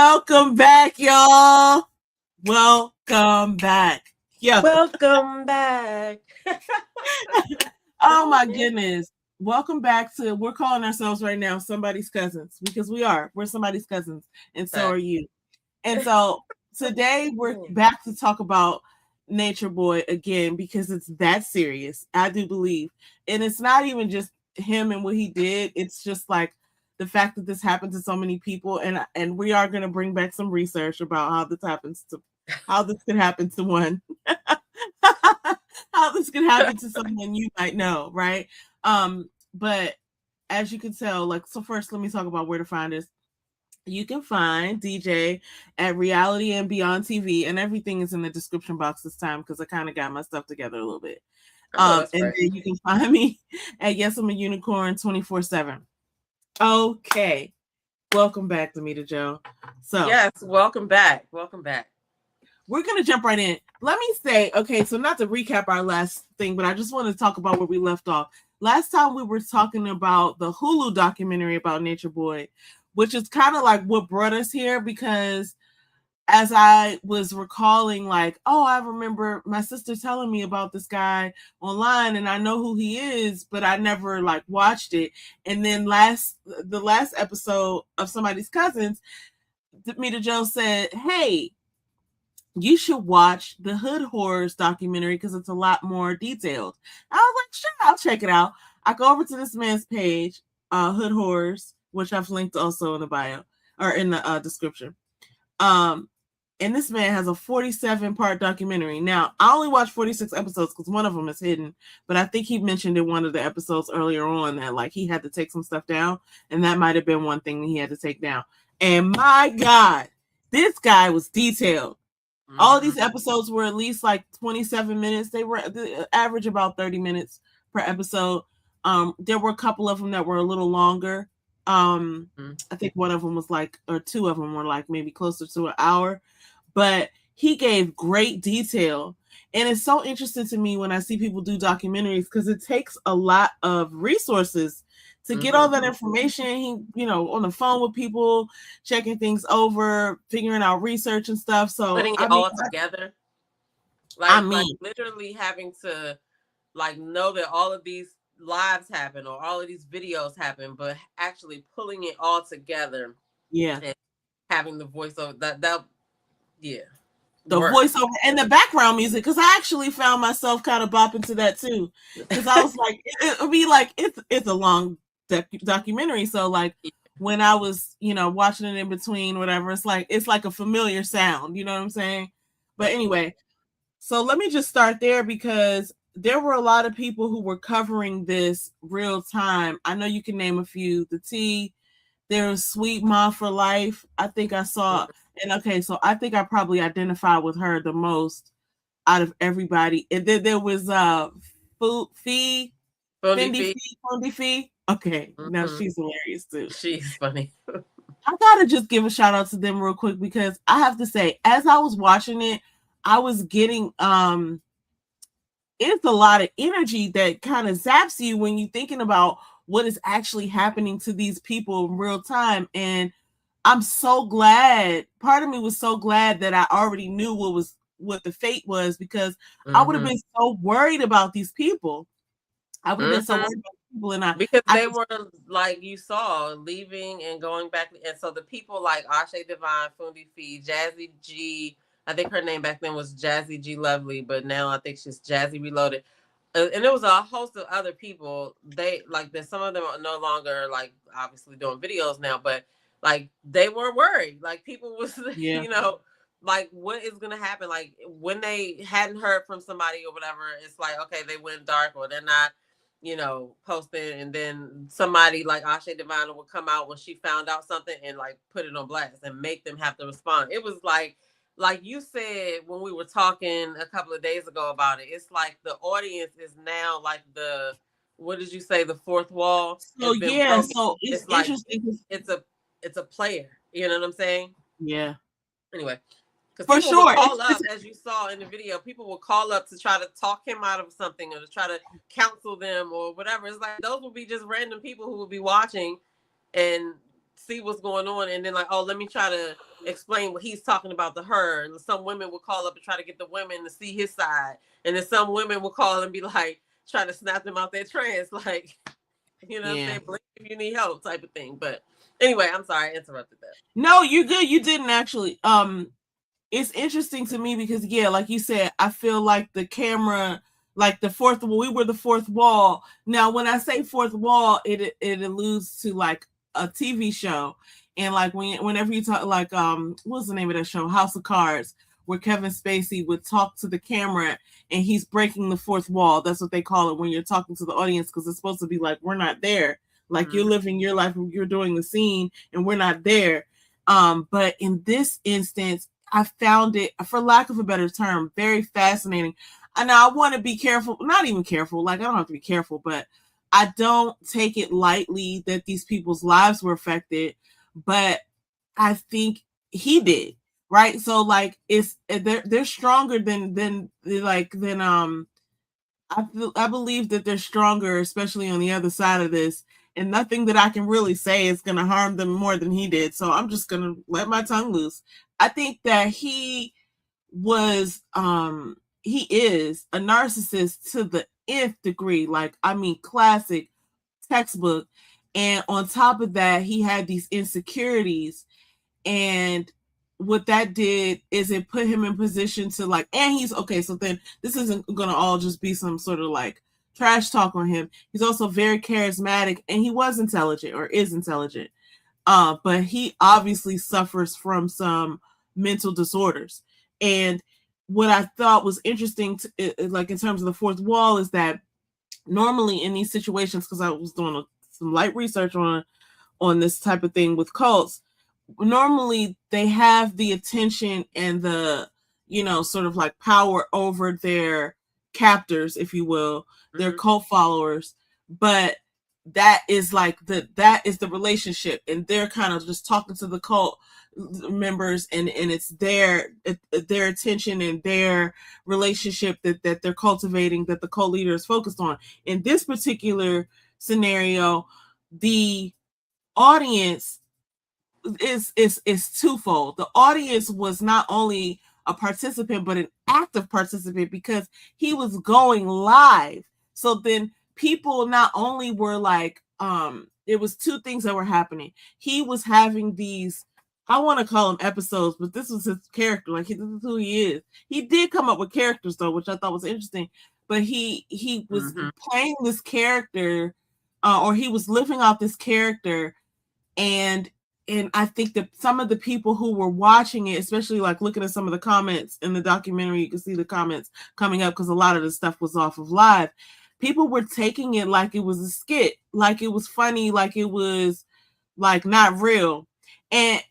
Welcome back, y'all. Welcome back. Yo. Welcome back. Oh my goodness. Welcome back to, we're calling ourselves right now somebody's cousins because we are. We're somebody's cousins, and so are you. And so today we're back to talk about Nature Boy again because it's that serious. I do believe. And it's not even just him and what he did. It's just like the fact that this happened to so many people, and we are going to bring back some research about how this could happen to one. How this could happen to someone you might know, right? But as you can tell, so first let me talk about where to find us. You can find DJ at Reality and Beyond TV, and everything is in the description box this time because I kind of got my stuff together a little bit. And then you can find me at Yes I'm a Unicorn 24/7. Okay, welcome back, Damita Joe. So yes, welcome back. Welcome back. We're gonna jump right in. Let me say, okay, so not to recap our last thing, but I just want to talk about where we left off. Last time we were talking about the Hulu documentary about Nature Boy, which is kind of like what brought us here, because as I was recalling, I remember my sister telling me about this guy online, and I know who he is, but I never watched it. And then the last episode of Somebody's Cousins, Mita Joe said, "Hey, you should watch the Hood Horrors documentary because it's a lot more detailed." I was like, sure, I'll check it out. I go over to this man's page, Hood Horrors, which I've linked also in the bio or in the description. And this man has a 47-part documentary. Now, I only watched 46 episodes because one of them is hidden, but I think he mentioned in one of the episodes earlier on that he had to take some stuff down, and that might have been one thing that he had to take down. And my God, this guy was detailed. All of these episodes were at least 27 minutes. They were the average about 30 minutes per episode. There were a couple of them that were a little longer. I think one of them was or two of them were maybe closer to an hour. But he gave great detail. And it's so interesting to me when I see people do documentaries because it takes a lot of resources to get all that information. He, on the phone with people, checking things over, figuring out research and stuff. So putting it all together. Like literally having to know that all of these lives happen or all of these videos happen, but actually pulling it all together. Yeah. And having the voiceover that yeah. The voiceover and the background music, because I actually found myself kind of bopping to that too. Because I was it'll be it's a long documentary. So when I was, watching it in between, whatever, it's like a familiar sound, you know what I'm saying? But anyway, so let me just start there because there were a lot of people who were covering this real time. I know you can name a few. The T, there was Sweet Ma for Life. I think I saw, and okay, so I think I probably identified with her the most out of everybody. And then there was Fendi Fee. Okay, now she's hilarious too. She's funny. I gotta just give a shout out to them real quick because I have to say, as I was watching it, I was getting it's a lot of energy that kind of zaps you when you're thinking about what is actually happening to these people in real time. And I'm so glad, part of me was so glad that I already knew what the fate was, because I would have been so worried about these people. I would have been so worried about people, and because they were you saw leaving and going back, and so the people like Ashe Divine, Fundi Fee, Jazzy G, I think her name back then was Jazzy G Lovely, but now I think she's Jazzy Reloaded, and there was a host of other people. They that some of them are no longer obviously doing videos now, but they were worried. People was what is gonna happen? When they hadn't heard from somebody or whatever, it's okay, they went dark or they're not posting, and then somebody like Ashe Divine would come out when she found out something and put it on blast and make them have to respond. It was like you said when we were talking a couple of days ago about it, it's the audience is now the, what did you say, the fourth wall? So yeah, broken. So it's interesting. It's a player, you know what I'm saying? Yeah. Anyway, for sure, will call up, as you saw in the video, people will call up to try to talk him out of something or to try to counsel them or whatever. It's those will be just random people who will be watching and see what's going on, and then like, oh, let me try to explain what he's talking about to her. And some women will call up and try to get the women to see his side, and then some women will call and be like trying to snap them out their trance, like, you know what I'm Yeah. saying, blink if you need help type of thing. But anyway, I'm sorry I interrupted that. No, you're good. You didn't actually. It's interesting to me because yeah, like you said, I feel like the camera, like the fourth wall, we were the fourth wall. Now, when I say fourth wall, it alludes to like a TV show, and like whenever you talk like what's the name of that show, House of Cards, where Kevin Spacey would talk to the camera and he's breaking the fourth wall. That's what they call it when you're talking to the audience, because it's supposed to be like we're not there, like you're living your life, you're doing the scene, and we're not there. But in this instance, I found it, for lack of a better term, very fascinating. And I want to be careful, not even careful, like I don't have to be careful, but I don't take it lightly that these people's lives were affected, but I think he did, right? So like they're stronger than I believe that they're stronger, especially on the other side of this, and nothing that I can really say is going to harm them more than he did. So I'm just going to let my tongue loose. I think that he is a narcissist to the nth degree. Like, I mean, classic textbook. And on top of that, he had these insecurities, and what that did is it put him in position to like, and he's okay. So then this isn't going to all just be some sort of like trash talk on him. He's also very charismatic, and he was intelligent or is intelligent. But he obviously suffers from some mental disorders. And what I thought was interesting, like in terms of the fourth wall, is that normally in these situations, because I was doing some light research on this type of thing with cults, normally they have the attention and the, sort of like power over their captors, if you will, their cult followers. But that is like that is the relationship, and they're kind of just talking to the cult members, and it's their attention and their relationship that they're cultivating, that the cult leader is focused on. In this particular scenario, the audience is twofold. The audience was not only a participant but an active participant, because he was going live. So then people not only were like, it was two things that were happening. He was having these, I want to call them episodes, but this was his character. Like, this is who he is. He did come up with characters though, which I thought was interesting. But he was playing this character, or he was living out this character, and I think that some of the people who were watching it, especially like looking at some of the comments in the documentary, you can see the comments coming up because a lot of the stuff was off of live. People were taking it like it was a skit, like it was funny, like it was like not real. And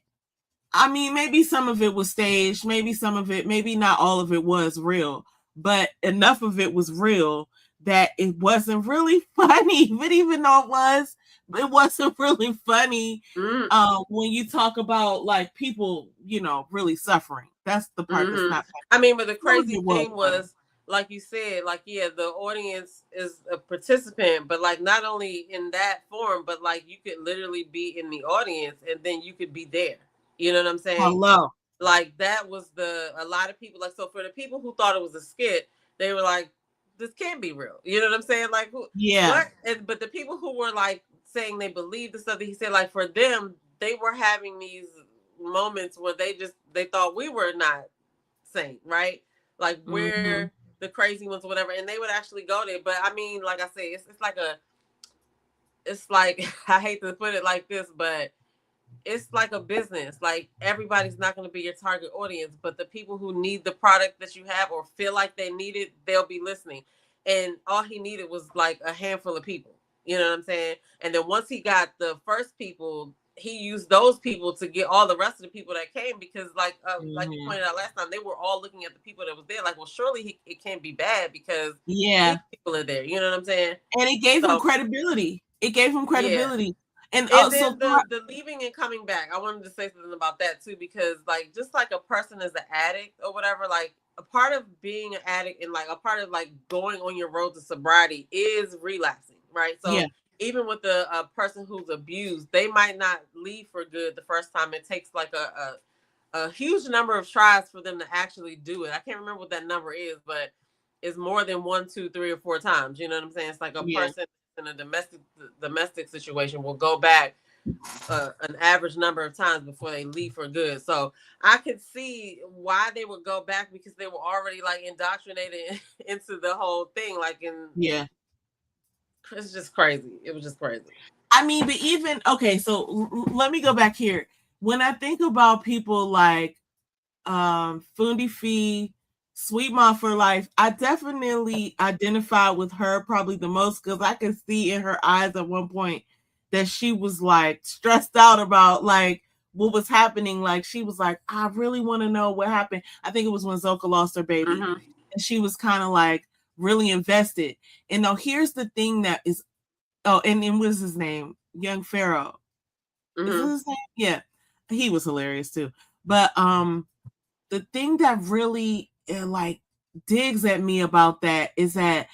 I mean, maybe some of it was staged, maybe some of it, maybe not all of it was real, but enough of it was real that it wasn't really funny. But even though it wasn't really funny when you talk about like people, really suffering. That's the part that's not funny. I mean, but the crazy thing was, like you said, like, yeah, the audience is a participant, but like not only in that form, but like you could literally be in the audience and then you could be there. You know what I'm saying? Hello. Like that was a lot of people, like, so for the people who thought it was a skit, they were like, this can't be real. You know what I'm saying? Like, what? But the people who were like saying they believed the stuff that he said, like for them, they were having these moments where they thought we were not sane, right? Like we're the crazy ones or whatever, and they would actually go there. But I mean, like I say, it's like I hate to put it like this, but it's like a business. Like everybody's not going to be your target audience, but the people who need the product that you have or feel like they need it, they'll be listening. And all he needed was like a handful of people. You know what I'm saying? And then once he got the first people, he used those people to get all the rest of the people that came, because like you pointed out last time, they were all looking at the people that was there like, well, surely it can't be bad because these people are there. You know what I'm saying? And it gave him credibility. It gave him credibility. Yeah. And then the leaving and coming back, I wanted to say something about that too, because like just like a person is an addict or whatever, like a part of being an addict and like a part of like going on your road to sobriety is relapsing, right? So even with a person who's abused, they might not leave for good the first time. It takes like a huge number of tries for them to actually do it. I can't remember what that number is, but it's more than 1, 2, 3, or 4 times. You know what I'm saying? It's like a Yeah. person in a domestic situation will go back an average number of times before they leave for good. So I could see why they would go back, because they were already like indoctrinated into the whole thing. Like, Yeah. it's just crazy. It was just crazy. I mean, but even okay, so let me go back here. When I think about people like Fundi Fee, Sweet Mom for Life, I definitely identify with her probably the most, because I could see in her eyes at one point that she was like stressed out about like what was happening. Like she was like, I really want to know what happened. I think it was when Zoka lost her baby. Mm-hmm. And she was kind of like really invested. And now here's the thing that is, oh, and what is his name? Young Pharaoh. Mm-hmm. Is this his name? Yeah. He was hilarious too. But the thing that really like digs at me about that is that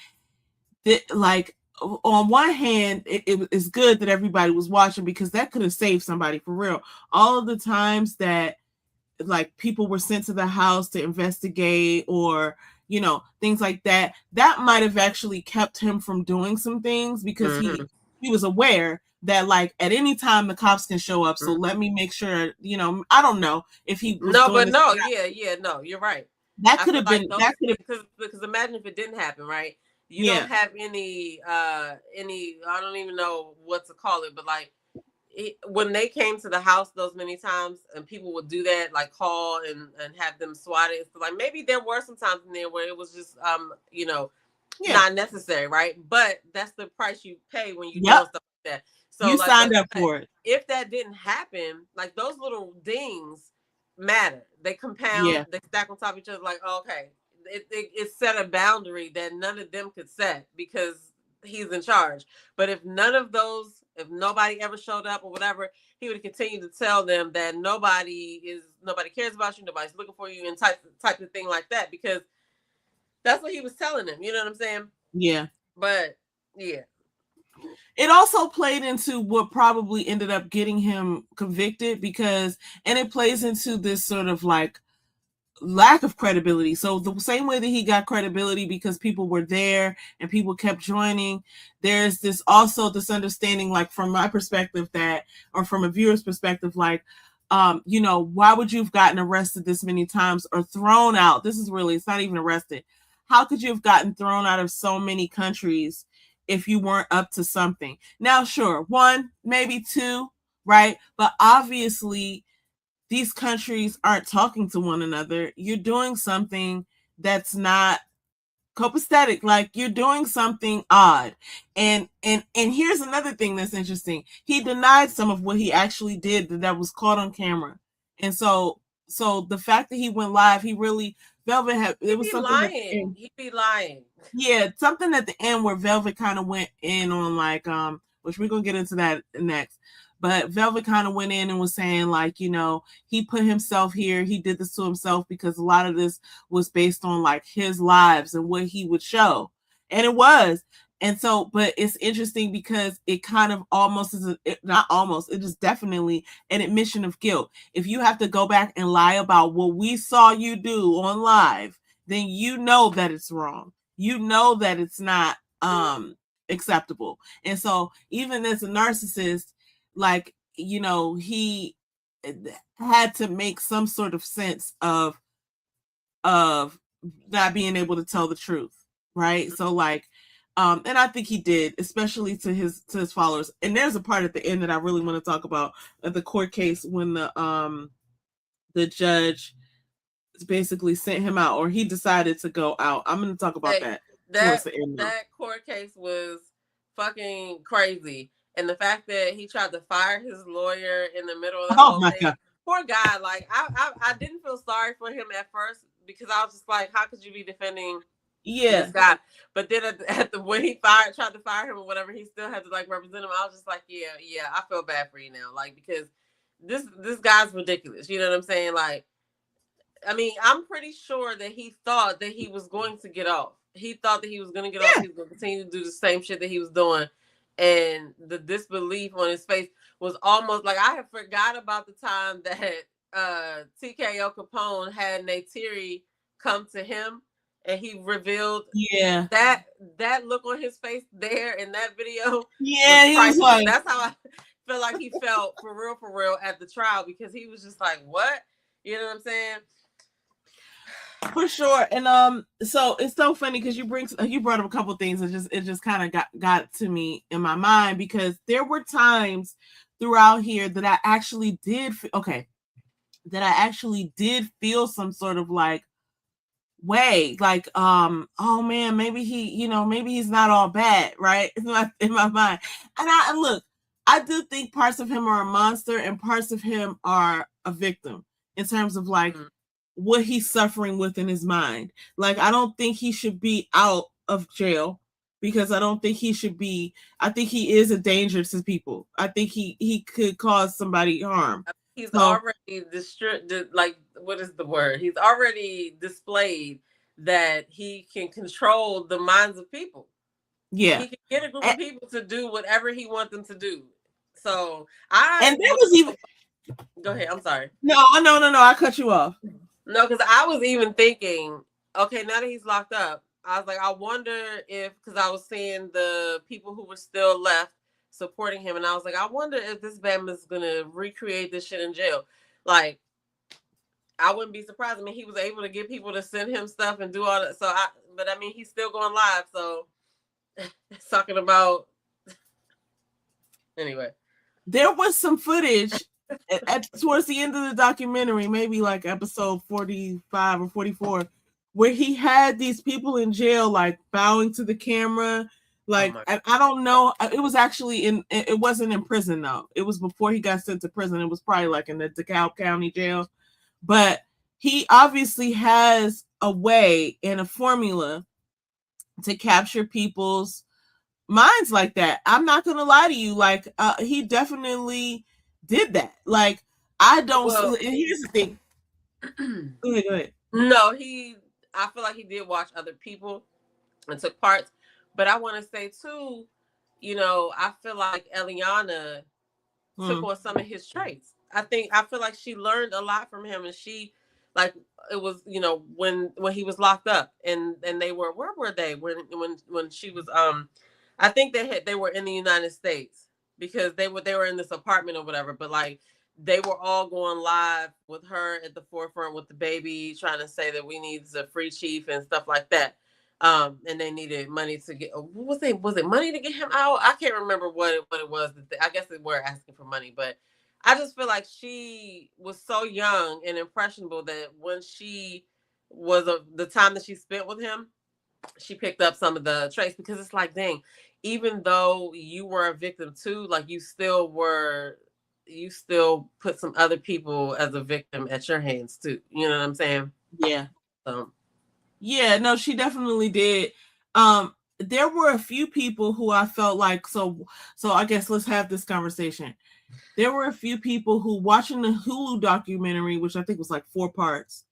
like on one hand it is good that everybody was watching, because that could have saved somebody for real. All of the times that like people were sent to the house to investigate, or you know, things like that, that might have actually kept him from doing some things, because Mm-hmm. he was aware that like at any time the cops can show up, so let me make sure, you know, I don't know if he was No, doing but this. no, yeah, no, you're right. That I could feel have like been, those, that could have, because imagine if it didn't happen, right? You don't yeah, have any I don't even know what to call it, but like when they came to the house those many times, and people would do that, like call and have them swatted. So like maybe there were some times in there where it was just yeah, not necessary, right? But that's the price you pay when you're yep, doing stuff like that. So you like, signed up for it. if that didn't happen, like those little dings matter. They compound, Yeah, they stack on top of each other. Like, okay, it set a boundary that none of them could set, because he's in charge. But if none of those, if nobody ever showed up or whatever, he would continue to tell them that nobody cares about you, nobody's looking for you, and type of thing like that, because that's what he was telling them. You know what I'm saying? yeah. But yeah. It also played into what probably ended up getting him convicted, because, and it plays into this sort of like lack of credibility. So the same way that he got credibility because people were there and people kept joining, there's this also this understanding, like from my perspective, that, or from a viewer's perspective, like you know, why would you have gotten arrested this many times or thrown out? This is really, it's not even arrested. How could you have gotten thrown out of so many countries if you weren't up to something? Now, sure, one, maybe two, right? But obviously these countries aren't talking to one another. You're doing something that's not copacetic, like you're doing something odd. And here's another thing that's interesting. He denied some of what he actually did that was caught on camera. And so the fact that he went live, he really, Velvet had, it was something that, He'd be lying. yeah, something at the end where Velvet kind of went in on like which we're gonna get into that next. But Velvet kind of went in and was saying, like, you know, he put himself here, he did this to himself, because a lot of this was based on like his lives and what he would show. And it was. And so, but it's interesting because it kind of almost is not almost, it is definitely an admission of guilt. If you have to go back and lie about what we saw you do on live, then you know that it's wrong. You know that it's not acceptable. And so even as a narcissist, like, you know, he had to make some sort of sense of not being able to tell the truth, right? So like and I think he did, especially to his followers. And there's a part at the end that I really want to talk about, the court case when the judge basically sent him out, or he decided to go out. I'm going to talk about that towards the end. That court case was fucking crazy, and the fact that he tried to fire his lawyer in the middle of the whole thing. God. Poor guy. Like I didn't feel sorry for him at first, because I was just like, how could you be defending this guy? But then when he tried to fire him or whatever, he still had to like represent him. I was just like, yeah, I feel bad for you now, like, because this guy's ridiculous. You know what I'm saying? Like, I mean, I'm pretty sure that he thought that he was going to get off. He thought that he was going to get off. He was going to continue to do the same shit that he was doing. and the disbelief on his face was almost like I had forgot about the time that TKO Capone had Neytiri come to him, and he revealed that look on his face there in that video. Yeah, he was like, that's how I feel like he felt for real at the trial, because he was just like, what? You know what I'm saying? For sure. And so it's so funny because you brought up a couple things and it just kind of got to me in my mind, because there were times throughout here that I actually did feel some sort of like way, like oh man, maybe he's not all bad, right? In my mind. And look, I do think parts of him are a monster and parts of him are a victim in terms of like what he's suffering with in his mind. Like, I don't think he should be out of jail, because I don't think he should be. I think he is a danger to people. I think he could cause somebody harm. He's already like, what is the word? He's already displayed that he can control the minds of people. Yeah, he can get a group of people to do whatever he wants them to do. So and there was even. Go ahead. I'm sorry. No. I cut you off. No, because I was even thinking, okay, now that he's locked up, I was like, I wonder if, because I was seeing the people who were still left supporting him, and I was like, I wonder if this Bam is gonna recreate this shit in jail. Like, I wouldn't be surprised. I mean, he was able to get people to send him stuff and do all that. So but I mean, he's still going live. So talking about anyway. There was some footage towards the end of the documentary, maybe like episode 45 or 44, where he had these people in jail like bowing to the camera. Like, I don't know. It was actually it wasn't in prison though. It was before he got sent to prison. It was probably like in the DeKalb County jail. But he obviously has a way and a formula to capture people's minds like that. I'm not gonna lie to you. Like, he definitely did that. Like, I don't. Well, and here's the thing. Go ahead. No, I feel like he did watch other people and took parts. But I want to say too, I feel like Eliana took on some of his traits. I feel like she learned a lot from him, and she, like, it was, when he was locked up, and they were, where were they when she was I think they were in the United States, because they were in this apartment or whatever, but like they were all going live with her at the forefront with the baby, trying to say that we need a free chief and stuff like that. And they needed money to get, was it money to get him out? I can't remember what it was. I guess they were asking for money, but I just feel like she was so young and impressionable that when she was the time that she spent with him, she picked up some of the traits, because it's like, dang, even though you were a victim too, like you still put some other people as a victim at your hands too. You know what I'm saying? Yeah. Yeah, no, she definitely did. There were a few people who I felt like, so I guess let's have this conversation. There were a few people who, watching the Hulu documentary, which I think was like 4 parts,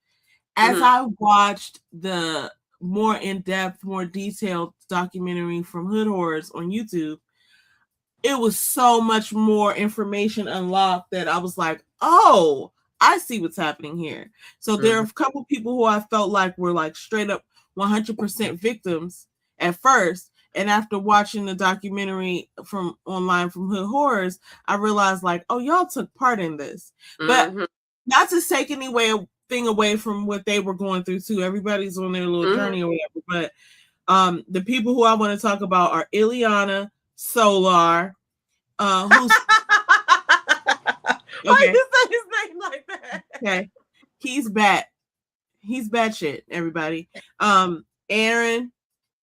as I watched the more in-depth, more detailed documentary from Hood Horrors on YouTube, it was so much more information unlocked that I was like, oh, I see what's happening here. So there are a couple people who I felt like were like straight up 100% victims at first. And after watching the documentary from online from Hood Horrors, I realized like, oh, y'all took part in this. But not to take anything away from what they were going through too. Everybody's on their little journey or whatever. But the people who I want to talk about are Ileana, Solar, who's why you say his name like that? Okay. He's bad shit, everybody. Aaron,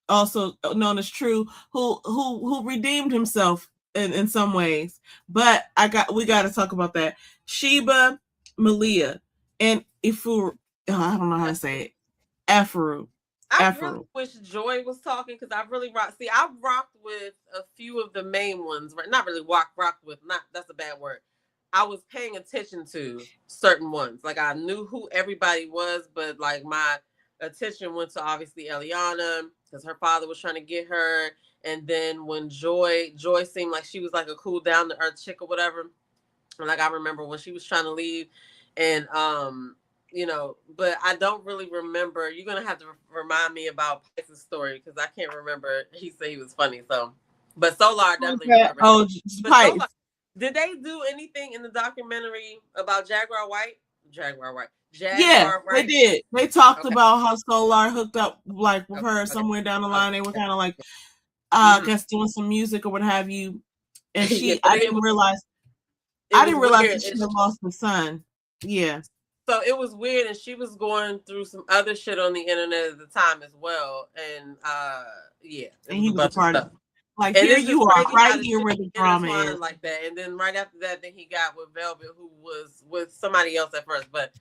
also known as True, who redeemed himself in some ways. But we gotta talk about that. Sheba, Malia, and Ifuru. I don't know how to say it. Afaru. I really wish Joy was talking, because I really rocked. See, I've rocked with a few of the main ones, right? Not really rocked with. Not, that's a bad word. I was paying attention to certain ones. Like, I knew who everybody was, but like my attention went to obviously Eliana because her father was trying to get her. And then when Joy seemed like she was like a cool down to earth chick or whatever. And like I remember when she was trying to leave, and but I don't really remember. You're gonna have to remind me about Pice's story because I can't remember. He said he was funny, so. But Solar, I definitely remember. Oh, but Solar, did they do anything in the documentary about Jaguar White? Yeah, they did. They talked about how Solar hooked up like with her somewhere down the line. They were kind of like, I guess doing some music or what have you. And I didn't realize that she had lost her son. Yeah. So it was weird, and she was going through some other shit on the internet at the time as well. And and he was a part of it. Like, and here you are, right here where the drama is. Like that. And then right after that, then he got with Velvet, who was with somebody else at first. But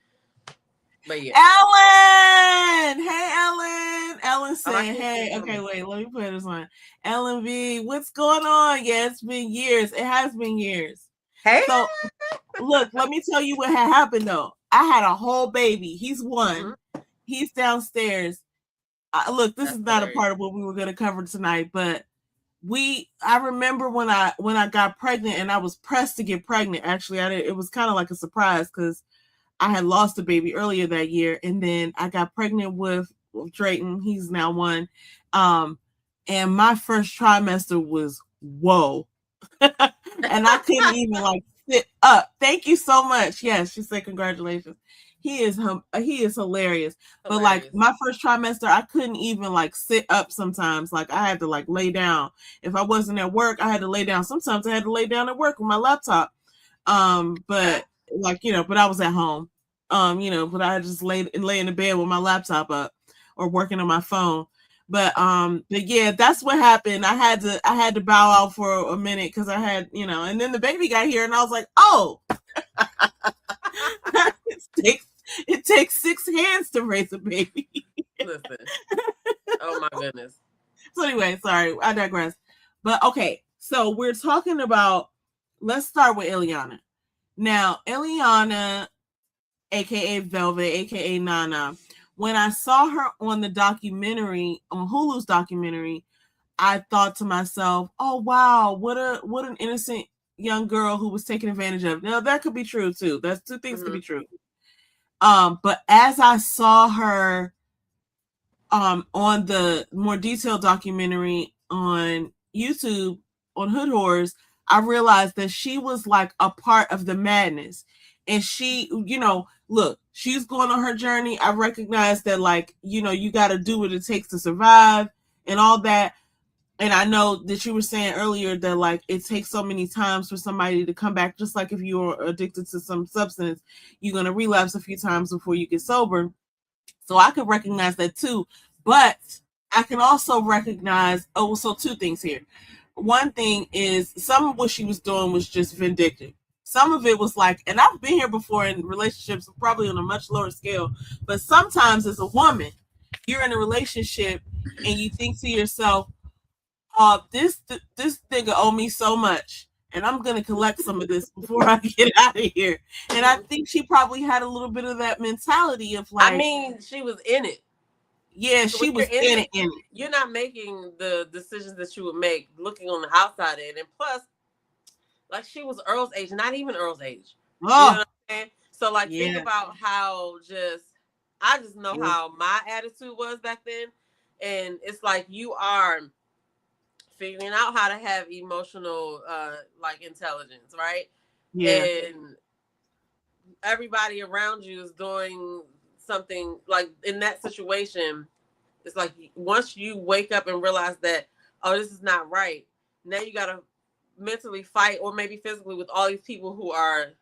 yeah. Ellen! Hey, Ellen! Ellen saying, hey, okay, wait, let me put this on. Ellen V, what's going on? Yeah, it's been years. It has been years. Hey! So, look, let me tell you what had happened, though. I had a whole baby. He's one. Mm-hmm. He's downstairs. Look, this is not a part of what we were going to cover tonight, but I remember when I got pregnant, and I was pressed to get pregnant. Actually, it was kind of like a surprise because I had lost a baby earlier that year, and then I got pregnant with Drayton. He's now one. And my first trimester was whoa. And I couldn't even like sit up. Thank you so much. Yes, she said congratulations. He is hilarious. But like my first trimester, I couldn't even like sit up sometimes. Like I had to like lay down. If I wasn't at work, I had to lay down. Sometimes I had to lay down at work with my laptop. But like, but I was at home. But I just lay in the bed with my laptop up or working on my phone. But yeah, that's what happened. I had to bow out for a minute because I had, and then the baby got here and I was like, oh, it takes 6 hands to raise a baby. Listen. Oh my goodness. So anyway, sorry, I digress. But okay, so we're talking about, let's start with Eliana. Now, Eliana, aka Velvet, aka Nana, when I saw her on the documentary, on Hulu's documentary, I thought to myself, oh wow, what an innocent young girl who was taken advantage of. Now that could be true too. That's two things could be true. But as I saw her on the more detailed documentary on YouTube on Hood Horrors, I realized that she was like a part of the madness. And she, look, she's going on her journey. I recognize that, like, you got to do what it takes to survive and all that. And I know that you were saying earlier that, like, it takes so many times for somebody to come back. Just like if you're addicted to some substance, you're going to relapse a few times before you get sober. So I could recognize that too. But I can also recognize, so 2 things here. One thing is some of what she was doing was just vindictive. Some of it was like, and I've been here before in relationships, probably on a much lower scale, but sometimes as a woman, you're in a relationship and you think to yourself, this nigga owe me so much, and I'm going to collect some of this before I get out of here. And I think she probably had a little bit of that mentality of like, I mean, she was in it. Yeah, so she was in it. You're not making the decisions that you would make looking on the outside of it. And plus, like, she was Earl's age, not even Earl's age. Oh. You know what I'm saying? So, like, think about how I just know how my attitude was back then. And it's like you are figuring out how to have emotional, like, intelligence, right? Yeah. And everybody around you is doing something, like, in that situation. It's like once you wake up and realize that, oh, this is not right, now you got to mentally fight, or maybe physically, with all these people who are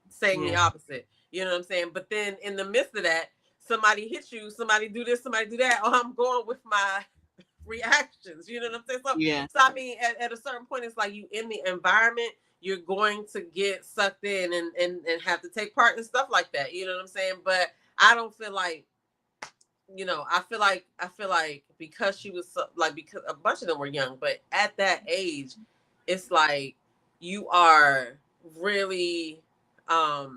saying the opposite. You know what I'm saying? But then in the midst of that, somebody hits you, somebody do this, somebody do that. Oh, I'm going with my reactions. You know what I'm saying? So I mean, at a certain point, it's like you in the environment, you're going to get sucked in and have to take part in stuff like that. You know what I'm saying? But I don't feel like, I feel like because she was because a bunch of them were young, but at that age, it's like you are really, I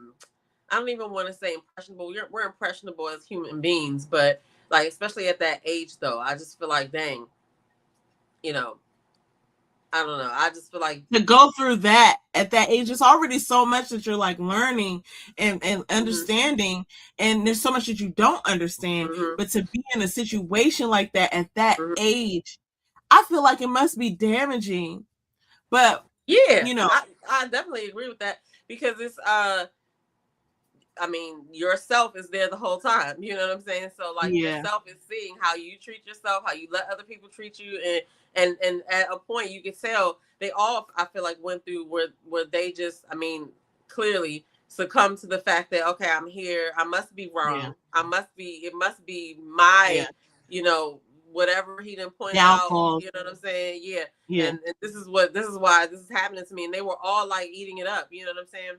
don't even want to say impressionable. We're impressionable as human beings, but Like, especially at that age, though, I just feel like, dang, you know, I don't know. I just feel like to go through that at that age, it's already so much that you're like learning and understanding, and there's so much that you don't understand. But to be in a situation like that at that age, I feel like it must be damaging. But yeah, you know, I definitely agree with that, because it's I mean, yourself is there the whole time. You know what I'm saying? So like yeah, yourself is seeing how you treat yourself, how you let other people treat you, and at a point you can tell they all, I feel like, went through where they just, I mean, clearly succumb to the fact that, okay, I'm here, I must be yeah, wrong. It must be my, yeah, you know, whatever he didn't point out, downfalls. you know what I'm saying? Yeah. Yeah, And this is why this is happening to me. And they were all like eating it up, you know what I'm saying?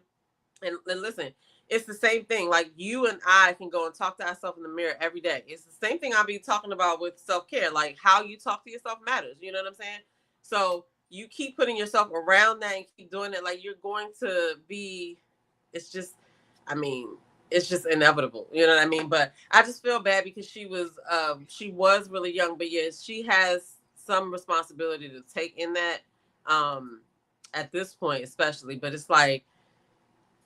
And listen, it's the same thing. Like, you and I can go and talk to ourselves in the mirror every day. It's the same thing I'll be talking about with self-care. Like, how you talk to yourself matters. You know what I'm saying? So you keep putting yourself around that and keep doing it, like, you're going to be, it's just, I mean, it's just inevitable. You know what I mean? But I just feel bad because she was really young, but yes, she has some responsibility to take in that, um, at this point, especially. But it's like,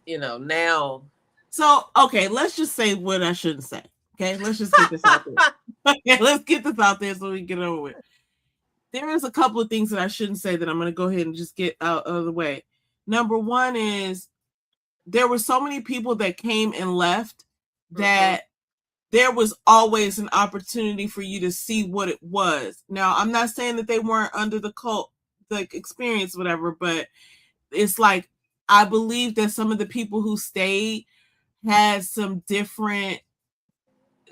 you know, now. So, okay, let's just say what I shouldn't say. Okay, let's just get this out there. Okay, let's get this out there so we can get over with. There is a couple of things that I shouldn't say that I'm going to go ahead and just get out of the way. Number one is there were so many people that came and left that there was always an opportunity for you to see what it was. Now, I'm not saying that they weren't under the cult, like, experience, whatever, but it's like, I believe that some of the people who stayed had some different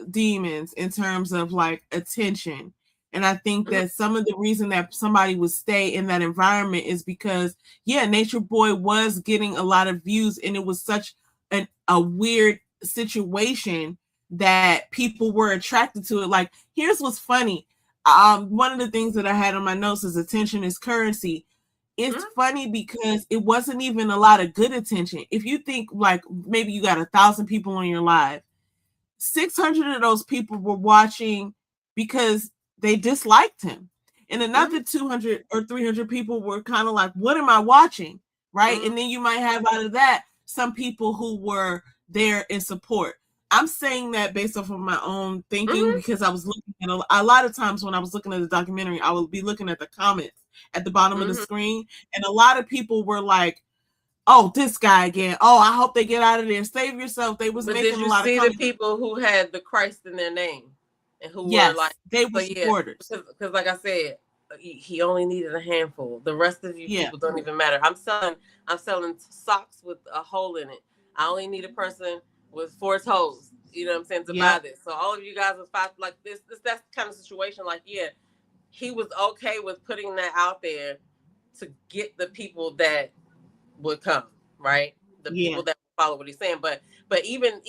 demons in terms of like attention. And I think that some of the reason that somebody would stay in that environment is because, yeah, Nature Boy was getting a lot of views, and it was such a weird situation that people were attracted to it. Like, here's what's funny. One of the things that I had on my notes is attention is currency. It's funny because it wasn't even a lot of good attention. If you think like maybe you got 1,000 people on your live, 600 of those people were watching because they disliked him. And another 200 or 300 people were kind of like, what am I watching? Right. And then you might have out of that some people who were there in support. I'm saying that based off of my own thinking because I was looking at a lot of times when I was looking at the documentary, I would be looking at the comments at the bottom of the screen. And a lot of people were like, oh, this guy again. Oh, I hope they get out of there. Save yourself. They was making a lot of comments. Did you see the people who had the Christ in their name and who yes, were like, they were supporters? Because like I said, he only needed a handful. The rest of you people don't even matter. I'm selling socks with a hole in it. I only need a person with 4 toes. You know what I'm saying, to buy this. So all of you guys was like this. That's the kind of situation. Like, yeah, he was okay with putting that out there to get the people that would come, right? The people that follow what he's saying. But even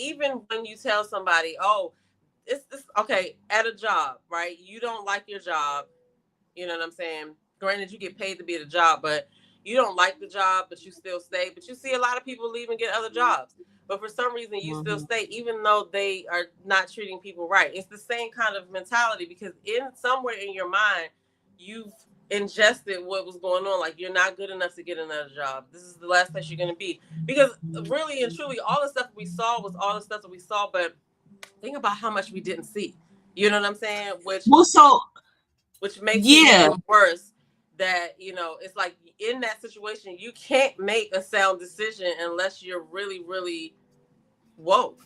when you tell somebody, oh, it's okay, at a job, right? You don't like your job, you know what I'm saying? Granted, you get paid to be at a job, but you don't like the job, but you still stay. But you see a lot of people leave and get other jobs. But for some reason, you still stay, even though they are not treating people right. It's the same kind of mentality because somewhere in your mind, you've ingested what was going on. Like, you're not good enough to get another job. This is the last place you're going to be. Because really and truly, all the stuff we saw was all the stuff that we saw. But think about how much we didn't see. You know what I'm saying? Which makes it even worse. That, you know, it's like in that situation, you can't make a sound decision unless you're really, really woke.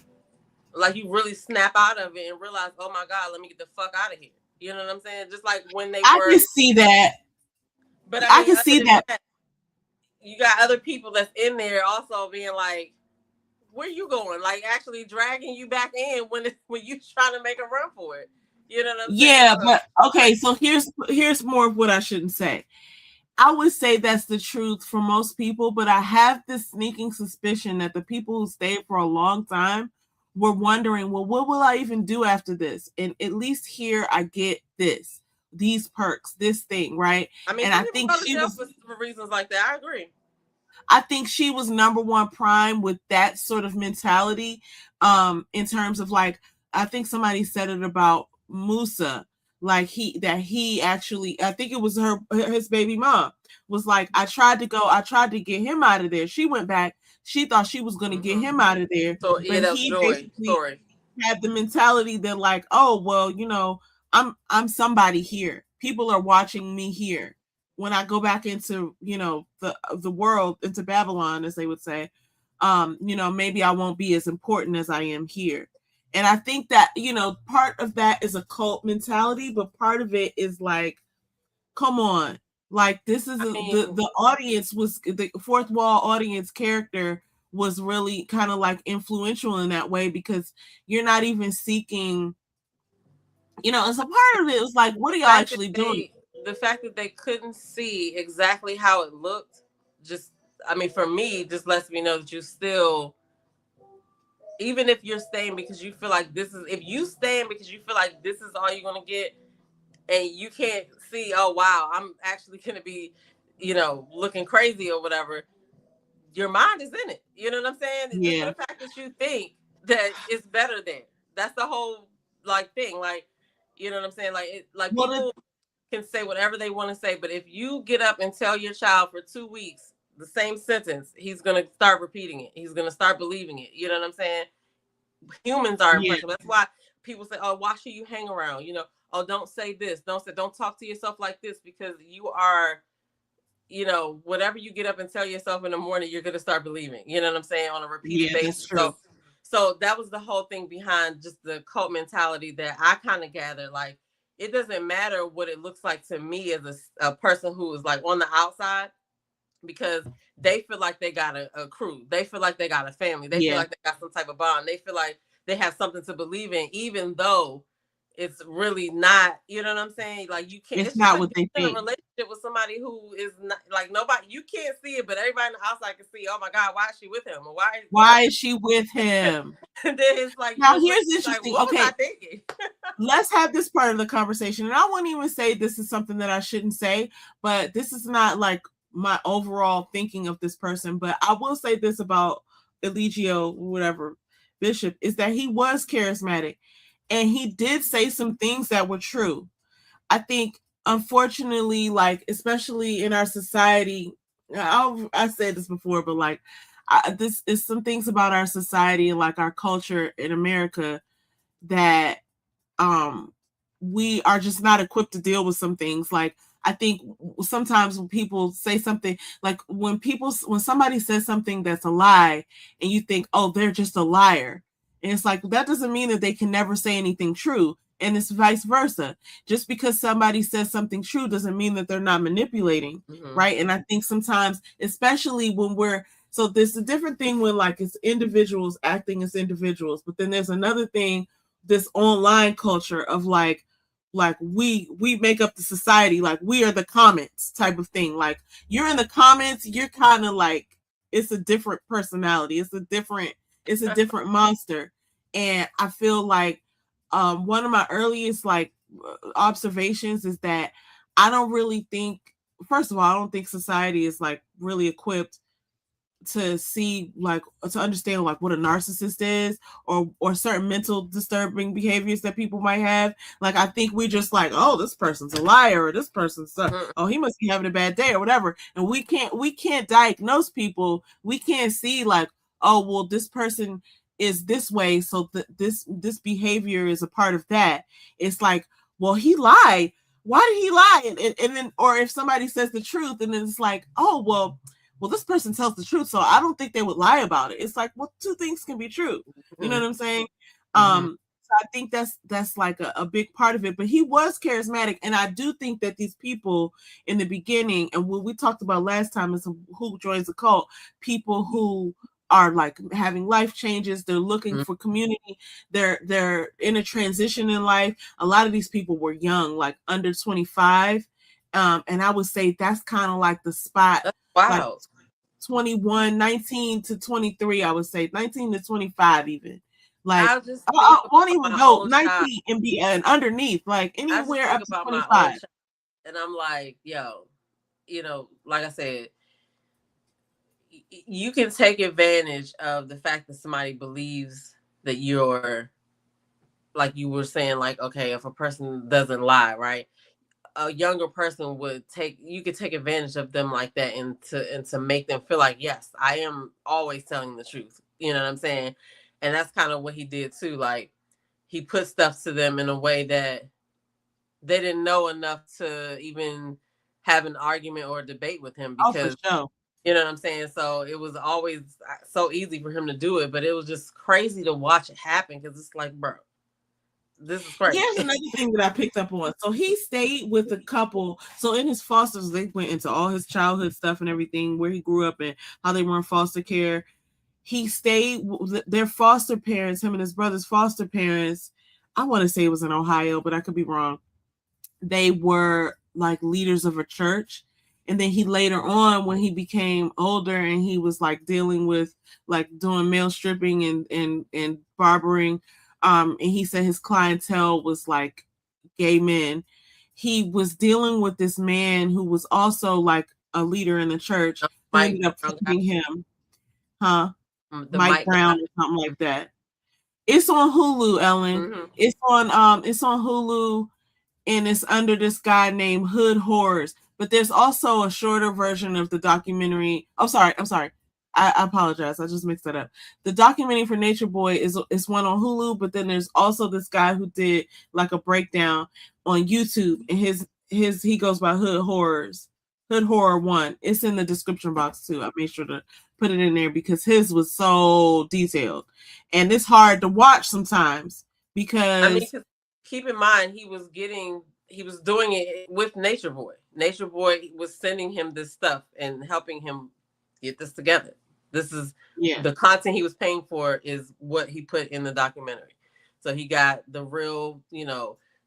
Like, you really snap out of it and realize, oh my God, let me get the fuck out of here. You know what I'm saying? Just like when they I can see that. But I can see that. You got other people that's in there also being like, where you going? Like, actually dragging you back in when you trying to make a run for it. You know what I'm saying? Yeah, but okay, so here's more of what I shouldn't say. I would say that's the truth for most people, but I have this sneaking suspicion that the people who stayed for a long time were wondering, well, what will I even do after this? And at least here I get these perks, this thing, right? I mean, and I think she was for reasons like that. I agree. I think she was number one prime with that sort of mentality, in terms of like, I think somebody said it about Musa, like he actually, I think it was his baby mom was like, I tried to get him out of there. She went back. She thought she was going to get him out of there, So but that was he Joy basically story. had the mentality that like, oh well, I'm somebody here. People are watching me here. When I go back into the world, into Babylon, as they would say, maybe I won't be as important as I am here. And I think that part of that is a cult mentality, but part of it is like, come on, like this is the audience was the fourth wall audience character was really kind of like influential in that way, because you're not even seeking, as a part of it was like, what are y'all actually doing? The fact that they couldn't see exactly how it looked, just, I mean, for me, just lets me know that you still, even if you're staying because you feel like if you staying because you feel like this is all you're going to get, and you can't see, oh, wow, I'm actually going to be, looking crazy or whatever, your mind is in it. You know what I'm saying? Yeah. Just for the fact that you think that it's better there. That's the whole, like, thing. Like, you know what I'm saying? Like, people can say whatever they want to say, but if you get up and tell your child for 2 weeks the same sentence, he's going to start repeating it. He's going to start believing it. You know what I'm saying? Humans are impressionable. That's why people say, oh, watch who you hang around. Oh, don't say this. Don't talk to yourself like this, because you are, whatever you get up and tell yourself in the morning, you're going to start believing, you know what I'm saying, on a repeated basis. So that was the whole thing behind just the cult mentality that I kind of gathered. Like, it doesn't matter what it looks like to me as a person who is like on the outside, because they feel like they got a crew. They feel like they got a family. They feel like they got some type of bond. They feel like they have something to believe in, even though it's really not, you know what I'm saying? Like, you can't, it's not like what they in think. a relationship with somebody who is not, like, nobody, you can't see it, but everybody on the outside can see, oh my God, why is she with him? Or why is she with him? And then it's like, now here's interesting. Like, what was I thinking? Let's have this part of the conversation. And I won't even say this is something that I shouldn't say, but this is not like my overall thinking of this person. But I will say this about Eligio, whatever, Bishop, is that he was charismatic and he did say some things that were true. I think, unfortunately, like, especially in our society, I said this before, but like, this is some things about our society and like our culture in America that we are just not equipped to deal with some things. Like, I think sometimes when people say something, like when somebody says something that's a lie and you think, oh, they're just a liar. And it's like, that doesn't mean that they can never say anything true. And it's vice versa. Just because somebody says something true doesn't mean that they're not manipulating. Right. And I think sometimes, especially when so there's a different thing when like it's individuals acting as individuals, but then there's another thing, this online culture of like we make up the society, like we are the comments type of thing. Like, you're in the comments, you're kind of like, it's a different personality, it's a different monster. And I feel like one of my earliest like observations is that I don't really think, first of all, I don't think society is like really equipped to see, like, to understand like what a narcissist is, or certain mental disturbing behaviors that people might have. Like, I think we just like, oh, this person's a liar, or this person's oh, he must be having a bad day or whatever. And we can't diagnose people. We can't see like, oh, well, this person is this way, so this behavior is a part of that. It's like, well, he lied. Why did he lie? And then, or if somebody says the truth, and then it's like, oh, well, this person tells the truth, so I don't think they would lie about it. It's like, well, two things can be true. You know what I'm saying? So I think that's like a big part of it. But he was charismatic, and I do think that these people in the beginning, and what we talked about last time is who joins the cult, people who are like having life changes, they're looking for community, they're in a transition in life. A lot of these people were young, like under 25. And I would say that's kind of like the spot. Wow. Like 21, 19 to 23, I would say 19 to 25 even. Like, I won't even go 19 and underneath, like anywhere up to 25. And I'm like, yo, like I said, you can take advantage of the fact that somebody believes that you're like you were saying, like, okay, if a person doesn't lie, right? A younger person would you could take advantage of them like that, and to make them feel like, yes, I am always telling the truth. You know what I'm saying? And that's kind of what he did too. Like, he put stuff to them in a way that they didn't know enough to even have an argument or a debate with him, Oh, for because sure. you know what I'm saying? So it was always so easy for him to do it, but it was just crazy to watch it happen, because it's like, bro, this is crazy. Here's another thing that I picked up on. So he stayed with a couple. So in his fosters, they went into all his childhood stuff and everything, where he grew up and how they were in foster care. He stayed with their foster parents, him and his brother's foster parents. I want to say it was in Ohio, but I could be wrong. They were like leaders of a church. And then he later on, when he became older and he was like dealing with like doing male stripping and barbering, and he said his clientele was like gay men. He was dealing with this man who was also like a leader in the church, who Mike ended up Brown flipping him, huh? the Mike Mike Brown guy. or something like that. It's on Hulu, Ellen. Mm-hmm. It's on Hulu, and it's under this guy named Hood Horrors. But there's also a shorter version of the documentary. I'm sorry. I apologize. I just mixed that up. The documentary for Nature Boy is one on Hulu, but then there's also this guy who did like a breakdown on YouTube, and he goes by Hood Horrors. Hood Horror 1. It's in the description box too. I made sure to put it in there because his was so detailed. And it's hard to watch sometimes because I mean, keep in mind, he was doing it with Nature Boy. Nature Boy was sending him this stuff and helping him get this together. This is the content he was paying for, is what he put in the documentary. So he got the real,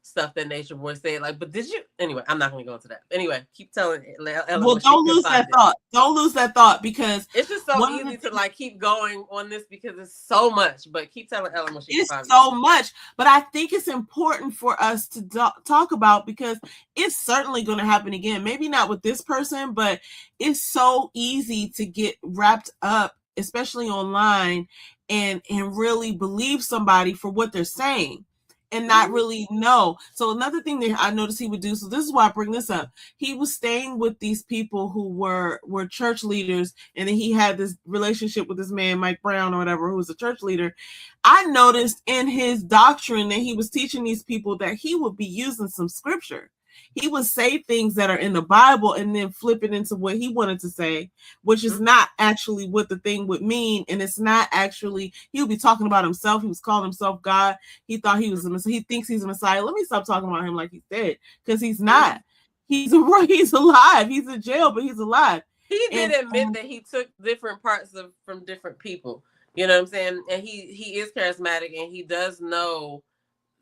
stuff that Nature Boy said. Like, but did you? Anyway, I'm not going to go into that. Anyway, keep telling Ellen. Well, don't lose that thought. Don't lose that thought, because it's just so easy to like keep going on this because it's so much. But keep telling Ellen what she can find. It's so much, but I think it's important for us to talk about, because it's certainly going to happen again. Maybe not with this person, but it's so easy to get wrapped up, especially online, and really believe somebody for what they're saying and not really know. So another thing that I noticed he would do, so this is why I bring this up, he was staying with these people who were church leaders, and then he had this relationship with this man, Mike Brown or whatever, who was a church leader. I noticed in his doctrine that he was teaching these people that he would be using some scripture. He would say things that are in the Bible and then flip it into what he wanted to say, which is not actually what the thing would mean. And it's not actually, he would be talking about himself. He was calling himself God. He thought he was a Messiah. He thinks he's a Messiah. Let me stop talking about him like he's dead, because he's not. He's alive. He's in jail, but he's alive. He did admit that he took different parts from different people. You know what I'm saying? And he is charismatic and he does know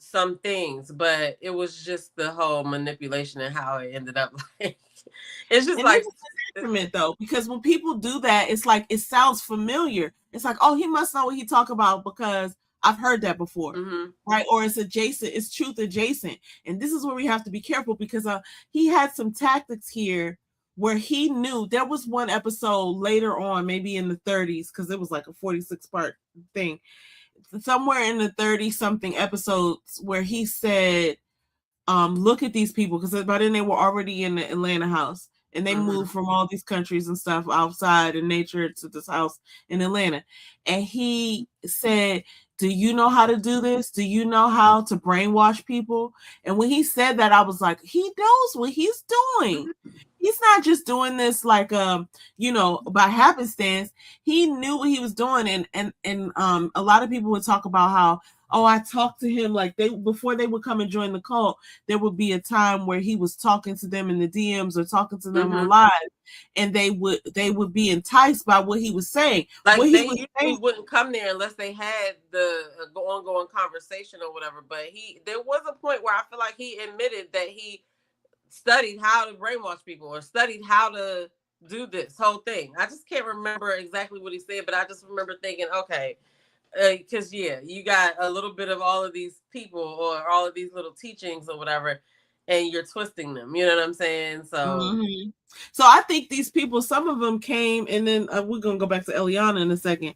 some things, but it was just the whole manipulation and how it ended up. Like, it's just like though, because when people do that, it's like it sounds familiar. It's like, oh, he must know what he talk about because I've heard that before, right? Or it's adjacent, it's truth adjacent, and this is where we have to be careful, because he had some tactics here where he knew. There was one episode later on, maybe in the 30s, because it was like a 46-part thing, somewhere in the 30-something episodes, where he said, look at these people, because by then they were already in the Atlanta house, and they moved from all these countries and stuff outside in nature to this house in Atlanta. And he said, do you know how to do this? Do you know how to brainwash people? And when he said that, I was like, he knows what he's doing. He's not just doing this like by happenstance. He knew what he was doing. And a lot of people would talk about how, oh, I talked to him, like before they would come and join the cult, there would be a time where he was talking to them in the DMs or talking to them live, and they would be enticed by what he was saying. Like, what they usually wouldn't come there unless they had the ongoing conversation or whatever. But there was a point where I feel like he admitted that he studied how to brainwash people or studied how to do this whole thing. I just can't remember exactly what he said, but I just remember thinking, okay, because you got a little bit of all of these people or all of these little teachings or whatever, and you're twisting them. You know what I'm saying? So, so I think these people, some of them came, and then we're gonna go back to Eliana in a second.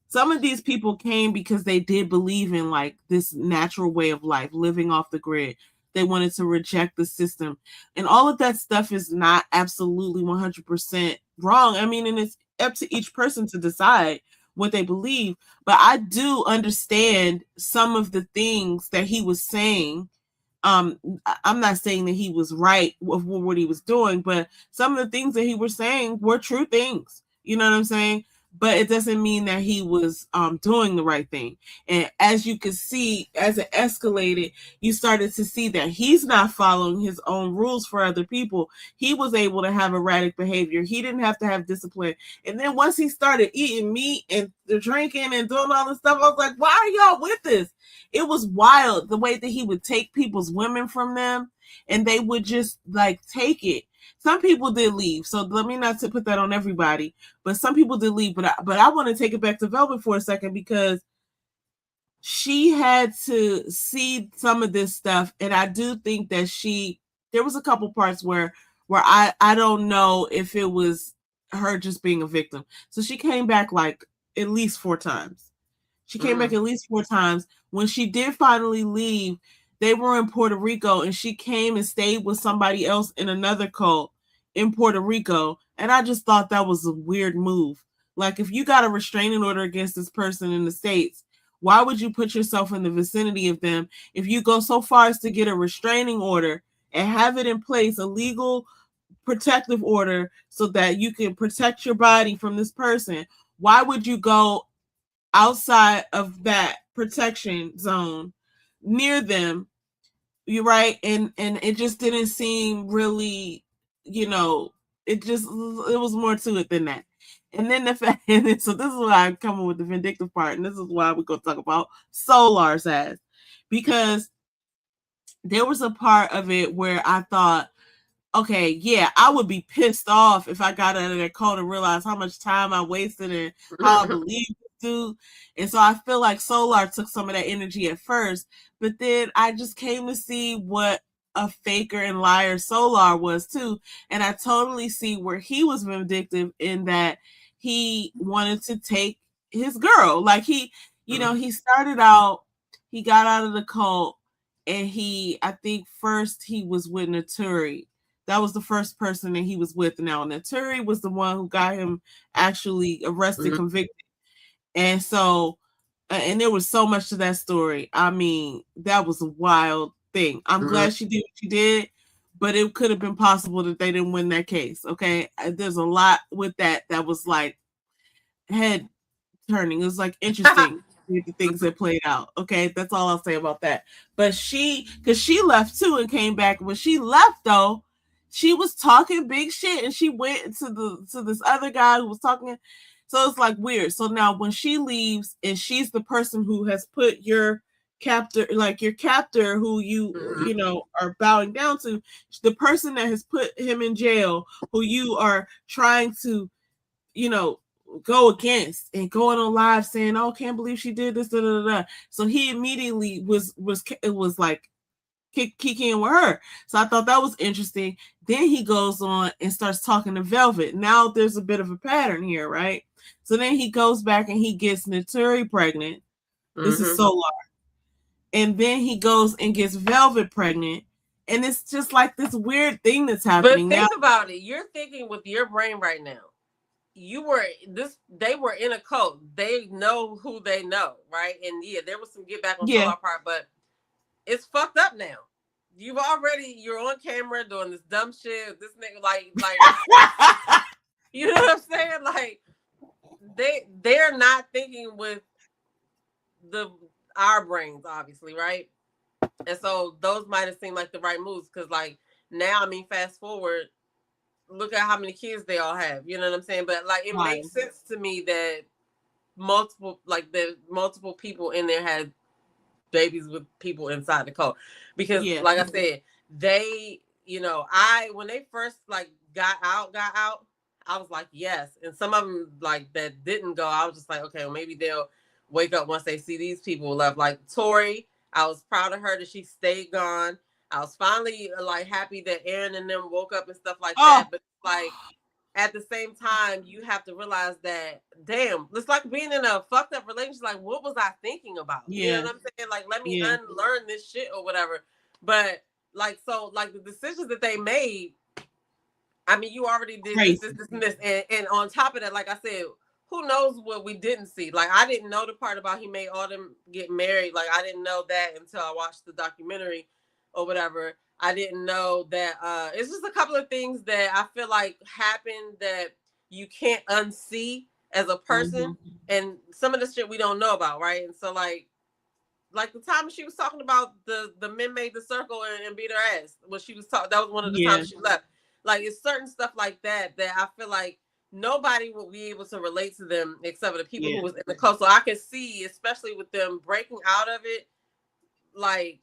some of these people came because they did believe in like this natural way of life, living off the grid. They wanted to reject the system. And all of that stuff is not absolutely 100% wrong. I mean, and it's up to each person to decide what they believe. But I do understand some of the things that he was saying. I'm not saying that he was right with what he was doing, but some of the things that he was saying were true things. You know what I'm saying? But it doesn't mean that he was doing the right thing. And as you can see, as it escalated, you started to see that he's not following his own rules for other people. He was able to have erratic behavior. He didn't have to have discipline. And then once he started eating meat and drinking and doing all this stuff, I was like, why are y'all with this? It was wild the way that he would take people's women from them and they would just like take it. Some people did leave, so let me not to put that on everybody, but some people did leave. But I want to take it back to Velvet for a second because she had to see some of this stuff, and I do think that there was a couple parts where I don't know if it was her just being a victim. So she came back like at least 4 times. She came back at least 4 times. When she did finally leave, they were in Puerto Rico, and she came and stayed with somebody else in another cult in Puerto Rico. And I just thought that was a weird move. Like, if you got a restraining order against this person in the States, why would you put yourself in the vicinity of them? If you go so far as to get a restraining order and have it in place, a legal protective order, so that you can protect your body from this person, why would you go outside of that protection zone near them? You're right. And it just didn't seem really, it was more to it than that. And then the fact, and so this is why I'm coming with the vindictive part, and this is why we're going to talk about Solar's ass, because there was a part of it where I thought, okay, yeah, I would be pissed off if I got out of that cult and realized how much time I wasted and how I believed it, dude. And so I feel like Solar took some of that energy at first, but then I just came to see what a faker and liar Solar was too. And I totally see where he was vindictive in that he wanted to take his girl. Like he started out, he got out of the cult, and I think first he was with Naturi. That was the first person that he was with. Now, Naturi was the one who got him actually arrested, convicted. And so, and there was so much to that story. I mean, that was a wild thing. I'm glad she did what she did, but it could have been possible that they didn't win that case. Okay. There's a lot with that was like head turning. It was like interesting. The things that played out. Okay, that's all I'll say about that. But because she left too and came back. When she left though, she was talking big shit, and she went to this other guy who was talking. So it's like weird. So now when she leaves, and she's the person who has put your captor, like your captor, who you are bowing down to, the person that has put him in jail, who you are trying to, go against and going on live saying, "Oh, can't believe she did this." Da, da, da. So he immediately was like kicking with her. So I thought that was interesting. Then he goes on and starts talking to Velvet. Now there's a bit of a pattern here, right? So then he goes back and he gets Naturi pregnant. This is Solar. And then he goes and gets Velvet pregnant. And it's just like this weird thing that's happening. But think about it. You're thinking with your brain right now. They were in a cult. They know who they know, right? And yeah, there was some get back on Solar part, but it's fucked up now. You're on camera doing this dumb shit. This nigga, like, you know what I'm saying? Like, they're not thinking with our brains, obviously, right? And so those might have seemed like the right moves, because like now, I mean, fast forward, look at how many kids they all have. You know what I'm saying? But like, it makes sense to me that multiple people in there had babies with people inside the cult, because like I said, they, when they first like got out, I was like, yes. And some of them like that didn't go, I was just like, okay, well, maybe they'll wake up once they see these people left. Like Tori, I was proud of her that she stayed gone. I was finally like happy that Aaron and them woke up and stuff like that. But like at the same time, you have to realize that, damn, it's like being in a fucked up relationship. Like, what was I thinking about? You know what I'm saying? Like, let me unlearn this shit or whatever. But like, so like the decisions that they made, I mean, you already did this, and this. And on top of that, like I said, who knows what we didn't see? Like, I didn't know the part about he made all them get married. Like, I didn't know that until I watched the documentary or whatever. I didn't know that. It's just a couple of things that I feel like happened that you can't unsee as a person. And some of the shit we don't know about, right? And so, like the time she was talking about the men made the circle and beat her ass when she was talking, that was one of the times she left. Like, it's certain stuff like that I feel like nobody will be able to relate to them except for the people who was in the cult. So I can see, especially with them breaking out of it, like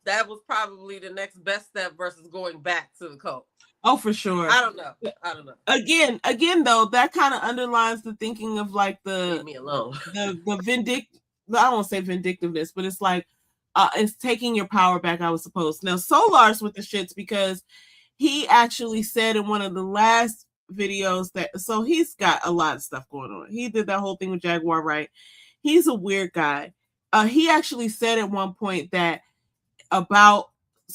that was probably the next best step versus going back to the cult. Oh, for sure. I don't know. Again, though, that kind of underlines the thinking of like leave me alone. the vindictive. I won't say vindictiveness, but it's like it's taking your power back, I was supposed. Now, Solar's with the shits because he actually said in one of the last videos that, so he's got a lot of stuff going on. He did that whole thing with Jaguar, right? He's a weird guy. He actually said at one point that about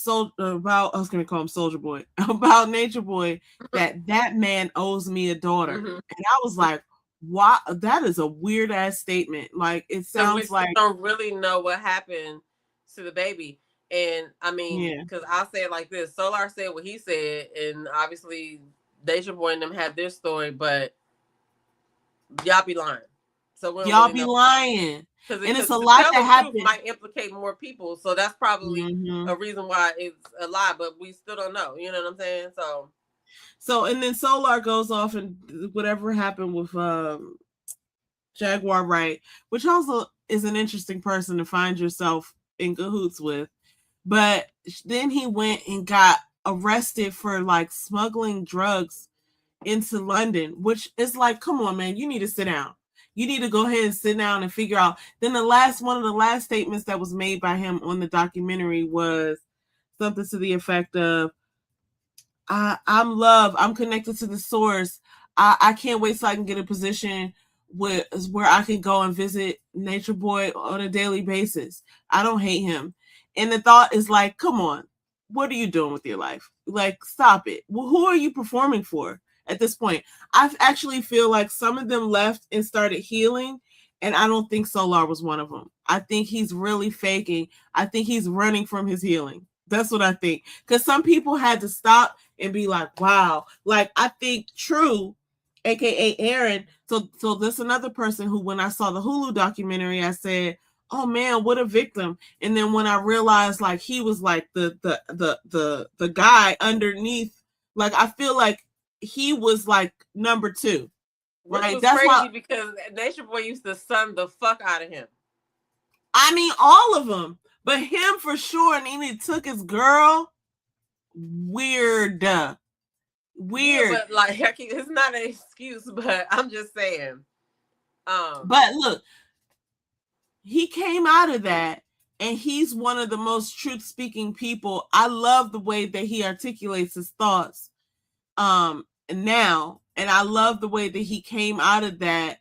I was gonna call him Soldier Boy, about Nature Boy, that man owes me a daughter. And I was like, why? That is a weird ass statement. Like, it sounds like we don't really know what happened to the baby. And I mean, because I'll say it like this: Solar said what he said, and obviously Deja Boy and them had their story, but y'all be lying. So y'all be lying. And it's a lot that happened. Might implicate more people, so that's probably a reason why it's a lie. But we still don't know. You know what I'm saying? So and then Solar goes off and whatever happened with Jaguar, right? Which also is an interesting person to find yourself in cahoots with. But then he went and got arrested for like smuggling drugs into London, which is like, come on, man, you need to sit down. You need to go ahead and sit down and figure out. Then one of the last statements that was made by him on the documentary was something to the effect of, I'm love. I'm connected to the source. I can't wait so I can get a position where I can go and visit Nature Boy on a daily basis. I don't hate him. And the thought is like, come on, what are you doing with your life? Like, stop it. Well, who are you performing for at this point? I actually feel like some of them left and started healing, and I don't think Solar was one of them. I think he's really faking. I think he's running from his healing. That's what I think. Because some people had to stop and be like, wow. Like, I think True, aka Aaron. So there's another person who, when I saw the Hulu documentary, I said, oh man, what a victim. And then when I realized like he was like the guy underneath, like I feel like he was like number two. Right. That's crazy because Nature Boy used to sun the fuck out of him. I mean, all of them. But him for sure, and he took his girl. Weird. Yeah, but like, it's not an excuse, but I'm just saying. But look, he came out of that, and he's one of the most truth-speaking people. I love the way that he articulates his thoughts now, and I love the way that he came out of that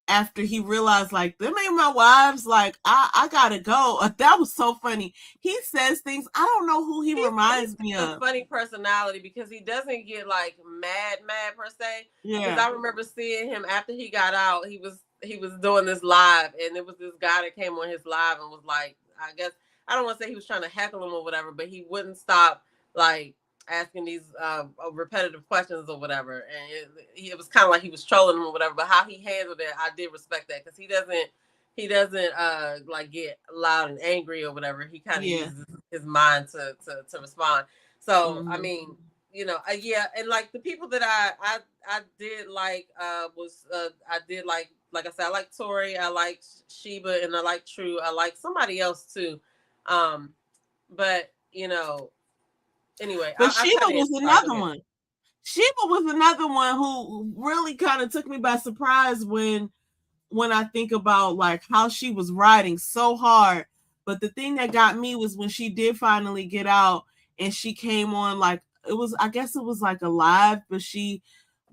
after he realized, like, them ain't my wives, like, I gotta go. That was so funny. He says things, I don't know who he reminds me of. A funny personality because he doesn't get, like, mad per se. Yeah. Because I remember seeing him after he got out, he was doing this live, and it was this guy that came on his live and was like, I guess, I don't want to say he was trying to heckle him or whatever, but he wouldn't stop, like, asking these repetitive questions or whatever, and it was kind of like he was trolling him or whatever. But how he handled it, I did respect that, because he doesn't like get loud and angry or whatever. He kind of uses his mind to respond. So I mean, you know, and like the people that I did like was I did like I said, I like Tori, I like Sheba, and I like True. I like somebody else too, but you know. Anyway, but Sheba was another one. Sheba was another one who really kind of took me by surprise when I think about like how she was riding so hard. But the thing that got me was when she did finally get out and she came on, like, I guess it was like a live, but she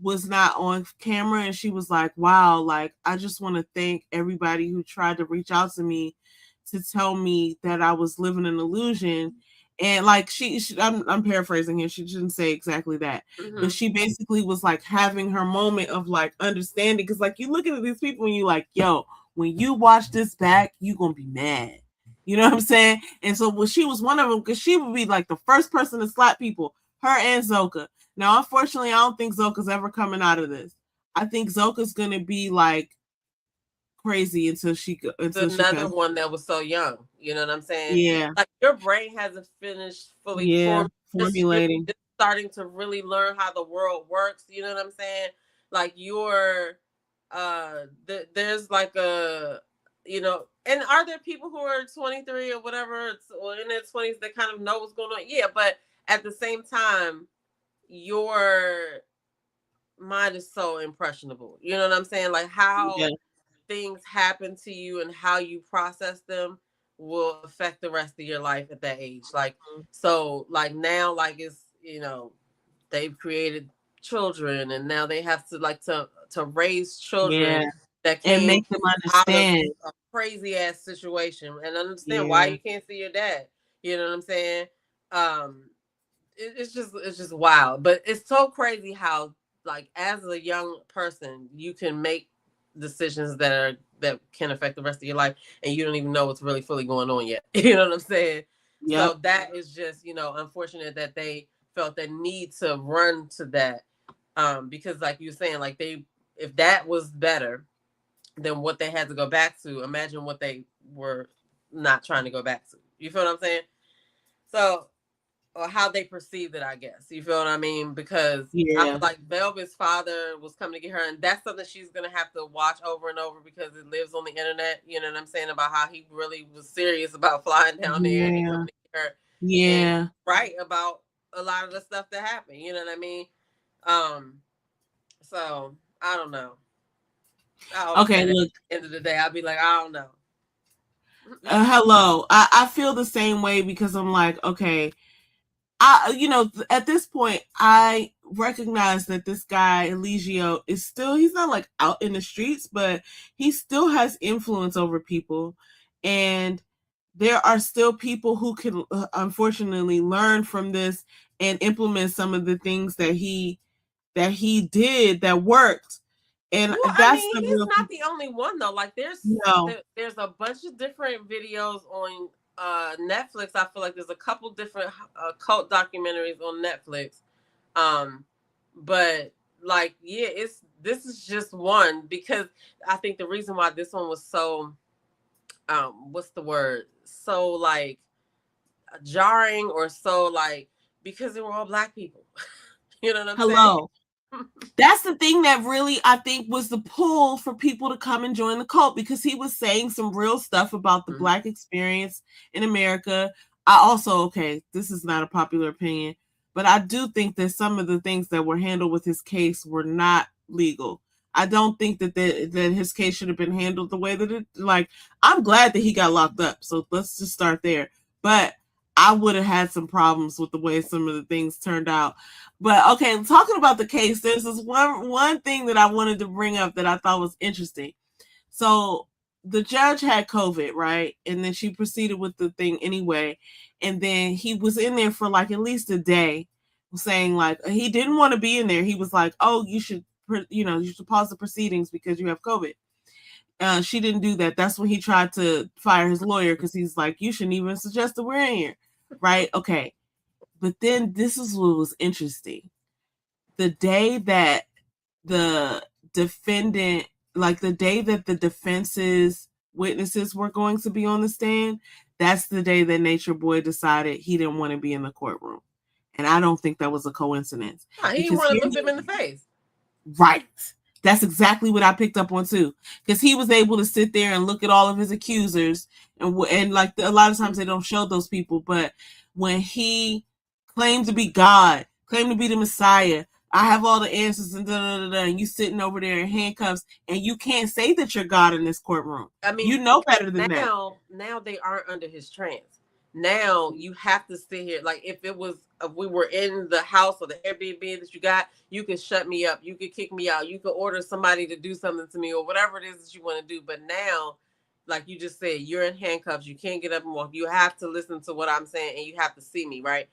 was not on camera, and she was like, wow, like, I just want to thank everybody who tried to reach out to me to tell me that I was living an illusion. And like I'm paraphrasing here, she didn't say exactly that, but she basically was like having her moment of like understanding, because like you looking at these people and you like, yo, when you watch this back, you gonna be mad. You know what I'm saying? And so when she was one of them, because she would be like the first person to slap people, her and Zoka. Now, unfortunately, I don't think Zoka's ever coming out of this. I think Zoka's gonna be like crazy until she Another one that was so young. You know what I'm saying? Yeah. Like your brain hasn't finished fully formulating. Just starting to really learn how the world works. You know what I'm saying? Like you're there's like a, you know, and are there people who are 23 or whatever or in their 20s that kind of know what's going on? Yeah, but at the same time, your mind is so impressionable. You know what I'm saying? Like how things happen to you and how you process them will affect the rest of your life at that age. Like, so like now, like it's, you know, they've created children and now they have to like to raise children that came and make them understand out of a crazy ass situation and understand why you can't see your dad. You know what I'm saying? It's just wild, but it's so crazy how like as a young person you can make decisions that can affect the rest of your life and you don't even know what's really fully going on yet. You know what I'm saying? So that is just, you know, unfortunate that they felt the need to run to that, because like you were saying, like if that was better than what they had to go back to, imagine what they were not trying to go back to. You feel what I'm saying? So, or how they perceived it, I guess. You feel what I mean? Because I feel like Velvet's father was coming to get her, and that's something she's gonna have to watch over and over because it lives on the internet. You know what I'm saying? About how he really was serious about flying down there and coming to get her. And right about a lot of the stuff that happened. You know what I mean? So I don't know. Okay, look. At the end of the day, I'll be like, I don't know. Hello. I feel the same way because I'm like, okay, you know, at this point, I recognize that this guy, Eligio, is still, he's not like out in the streets, but he still has influence over people. And there are still people who can, unfortunately, learn from this and implement some of the things that he did that worked. And well, that's he's not the only one though. Like there's a bunch of different videos on Netflix. I feel like there's a couple different cult documentaries on Netflix. But like, yeah, this is just one because I think the reason why this one was so what's the word? So like jarring or so like because they were all Black people. You know what I'm saying? That's the thing that really, I think, was the pull for people to come and join the cult because he was saying some real stuff about the Black experience in America. I also, this is not a popular opinion, but I do think that some of the things that were handled with his case were not legal. I don't think that his case should have been handled the way that it, like, I'm glad that he got locked up. So let's just start there. But I would have had some problems with the way some of the things turned out. But okay, talking about the case, there's this one thing that I wanted to bring up that I thought was interesting. So the judge had COVID, right? And then she proceeded with the thing anyway. And then he was in there for like at least a day saying like he didn't want to be in there. He was like, oh, you should pause the proceedings because you have COVID. She didn't do that. That's when he tried to fire his lawyer because he's like, you shouldn't even suggest that we're in here. Right? Okay. But then this is what was interesting. The day that the defendant, like the day that the defense's witnesses were going to be on the stand, that's the day that Nature Boy decided he didn't want to be in the courtroom. And I don't think that was a coincidence. He didn't want to look them in the face. Right. That's exactly what I picked up on too, because he was able to sit there and look at all of his accusers, and like a lot of times they don't show those people, but when he claimed to be God, claimed to be the Messiah, I have all the answers and and you sitting over there in handcuffs, and you can't say that you're God in this courtroom. I mean, you know better than that. Now they aren't under his trance. Now you have to sit here. Like if we were in the house or the Airbnb that you got, you could shut me up. You could kick me out. You could order somebody to do something to me or whatever it is that you want to do. But now, like you just said, you're in handcuffs. You can't get up and walk. You have to listen to what I'm saying and you have to see me, right?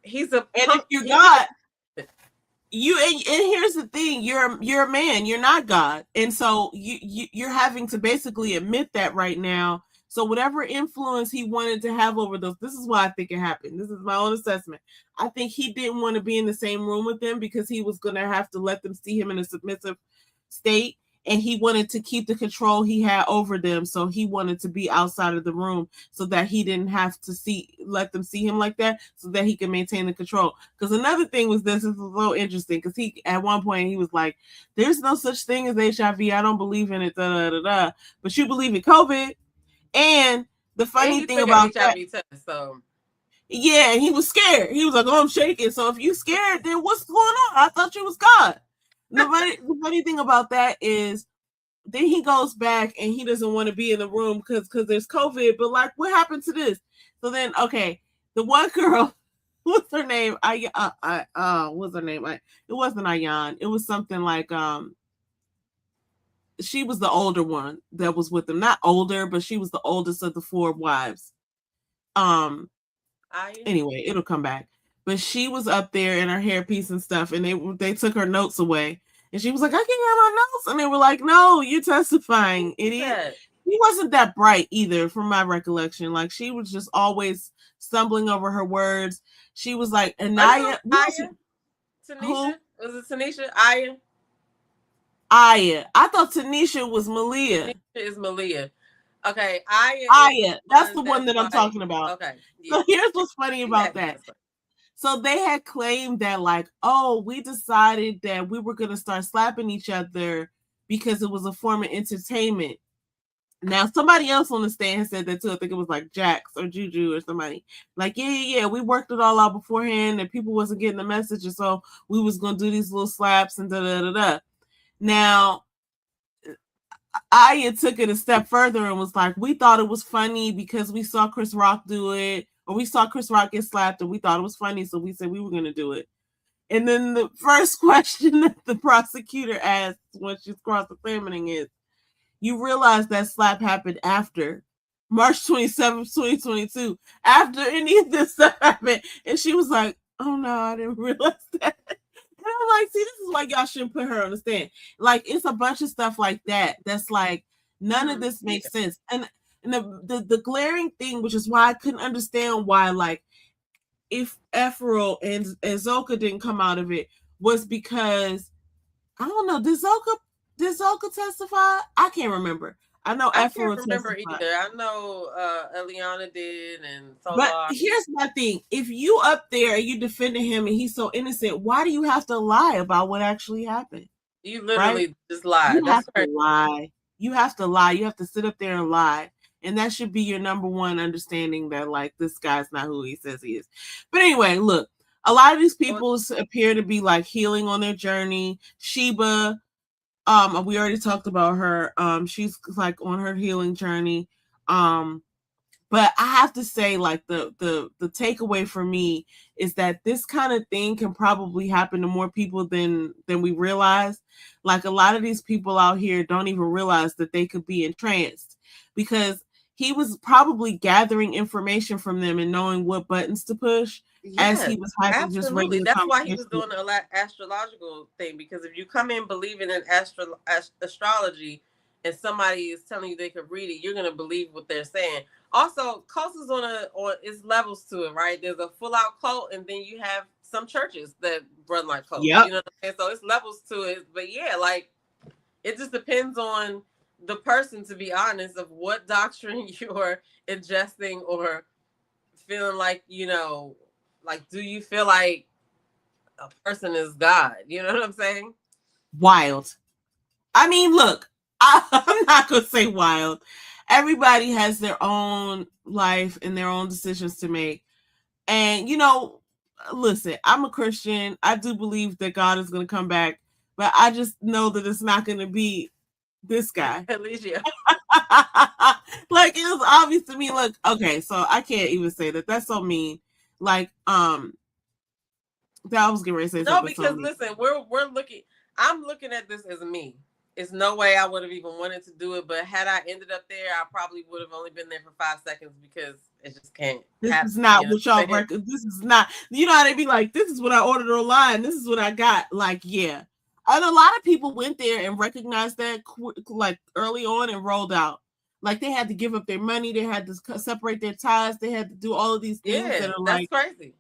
He's a and if you're God, you and here's the thing, you're a man, you're not God. And so you're having to basically admit that right now. So whatever influence he wanted to have over those, this is why I think it happened. This is my own assessment. I think he didn't want to be in the same room with them because he was going to have to let them see him in a submissive state. And he wanted to keep the control he had over them. So he wanted to be outside of the room so that he didn't have to let them see him like that so that he could maintain the control. Because another thing was this is a little interesting because he, at one point, he was like, there's no such thing as HIV. I don't believe in it, da, da, da, da. But you believe in COVID. And the funny thing about HIV test, so. Yeah, and he was scared. He was like, oh, I'm shaking. So if you scared, then what's going on? I thought you was God. The funny thing about that is then he goes back and he doesn't want to be in the room because there's COVID. But like, what happened to this? So then, okay, the one girl, what's her name? What's her name? It wasn't Ayan. It was something like she was the older one that was with him. Not older, but she was the oldest of the four wives. Anyway, it'll come back. But she was up there in her hairpiece and stuff, and they took her notes away. And she was like, I can't have my notes. And they were like, no, you're testifying, idiot. He wasn't that bright either, from my recollection. Like, she was just always stumbling over her words. She was like, Anaya. Tanisha? Was it Tanisha? Aya? Aya. I thought Tanisha was Malia. Tanisha is Malia. Okay, Aya. That's the one that I'm talking about. Okay. Yeah. So here's what's funny about that. So they had claimed that, like, oh, we decided that we were going to start slapping each other because it was a form of entertainment. Now, somebody else on the stand said that too. I think it was like Jax or Juju or somebody. Like, yeah. We worked it all out beforehand and people wasn't getting the message. And so we was going to do these little slaps and da-da-da-da. Now, Aya took it a step further and was like, we thought it was funny because we saw Chris Rock do it. Or we saw Chris Rock get slapped and we thought it was funny, so we said we were going to do it. And then the first question that the prosecutor asked when she's cross-examining is, you realize that slap happened after March 27th, 2022, after any of this stuff happened. And she was like, oh no, I didn't realize that. And I'm like, see, this is why y'all shouldn't put her on the stand. Like, it's a bunch of stuff like that that's like, none of this makes sense. And the glaring thing, which is why I couldn't understand why, like, if Ephraim and Zoka didn't come out of it, was because, I don't know, did Zoka testify? I can't remember. I know Ephraim testified. I can't remember either. I know Eliana did and Solar. But here's my thing. If you up there and you defending him and he's so innocent, why do you have to lie about what actually happened? You literally just lie. You have to lie. You have to lie. You have to sit up there and lie. And that should be your number one understanding that, like, this guy's not who he says he is. But anyway, look, a lot of these people appear to be, like, healing on their journey. Sheba, we already talked about her. She's, like, on her healing journey. But I have to say, like, the takeaway for me is that this kind of thing can probably happen to more people than we realize. Like, a lot of these people out here don't even realize that they could be entranced, because he was probably gathering information from them and knowing what buttons to push as he was having just regular That's why he was doing the astrological thing, because if you come in believing in astrology and somebody is telling you they could read it, you're going to believe what they're saying. Also, cults is it's levels to it, right? There's a full out cult, and then you have some churches that run like cults. Yep. You know what I'm saying? So it's levels to it. But yeah, like, it just depends on the person, to be honest, of what doctrine you're ingesting or feeling like, you know, like, do you feel like a person is God? You know what I'm saying? Wild. I mean, look, I'm not going to say wild. Everybody has their own life and their own decisions to make. And, you know, listen, I'm a Christian. I do believe that God is going to come back, but I just know that it's not going to be this guy. Alicia. Like, it was obvious to me. Look, okay, so I can't even say that. That's so mean. Like, that I was getting ready to say No, something so because mean. listen, we're looking. I'm looking at this as me. It's no way I would have even wanted to do it, but had I ended up there, I probably would have only been there for 5 seconds because it just can't This happen. is not You know what what y'all I'm saying? record. This is not. You know how they be like, this is what I ordered online. This is what I got. Like, yeah. And a lot of people went there and recognized that like early on and rolled out. Like, they had to give up their money. They had to separate their ties. They had to do all of these things that Yeah, are that's like crazy.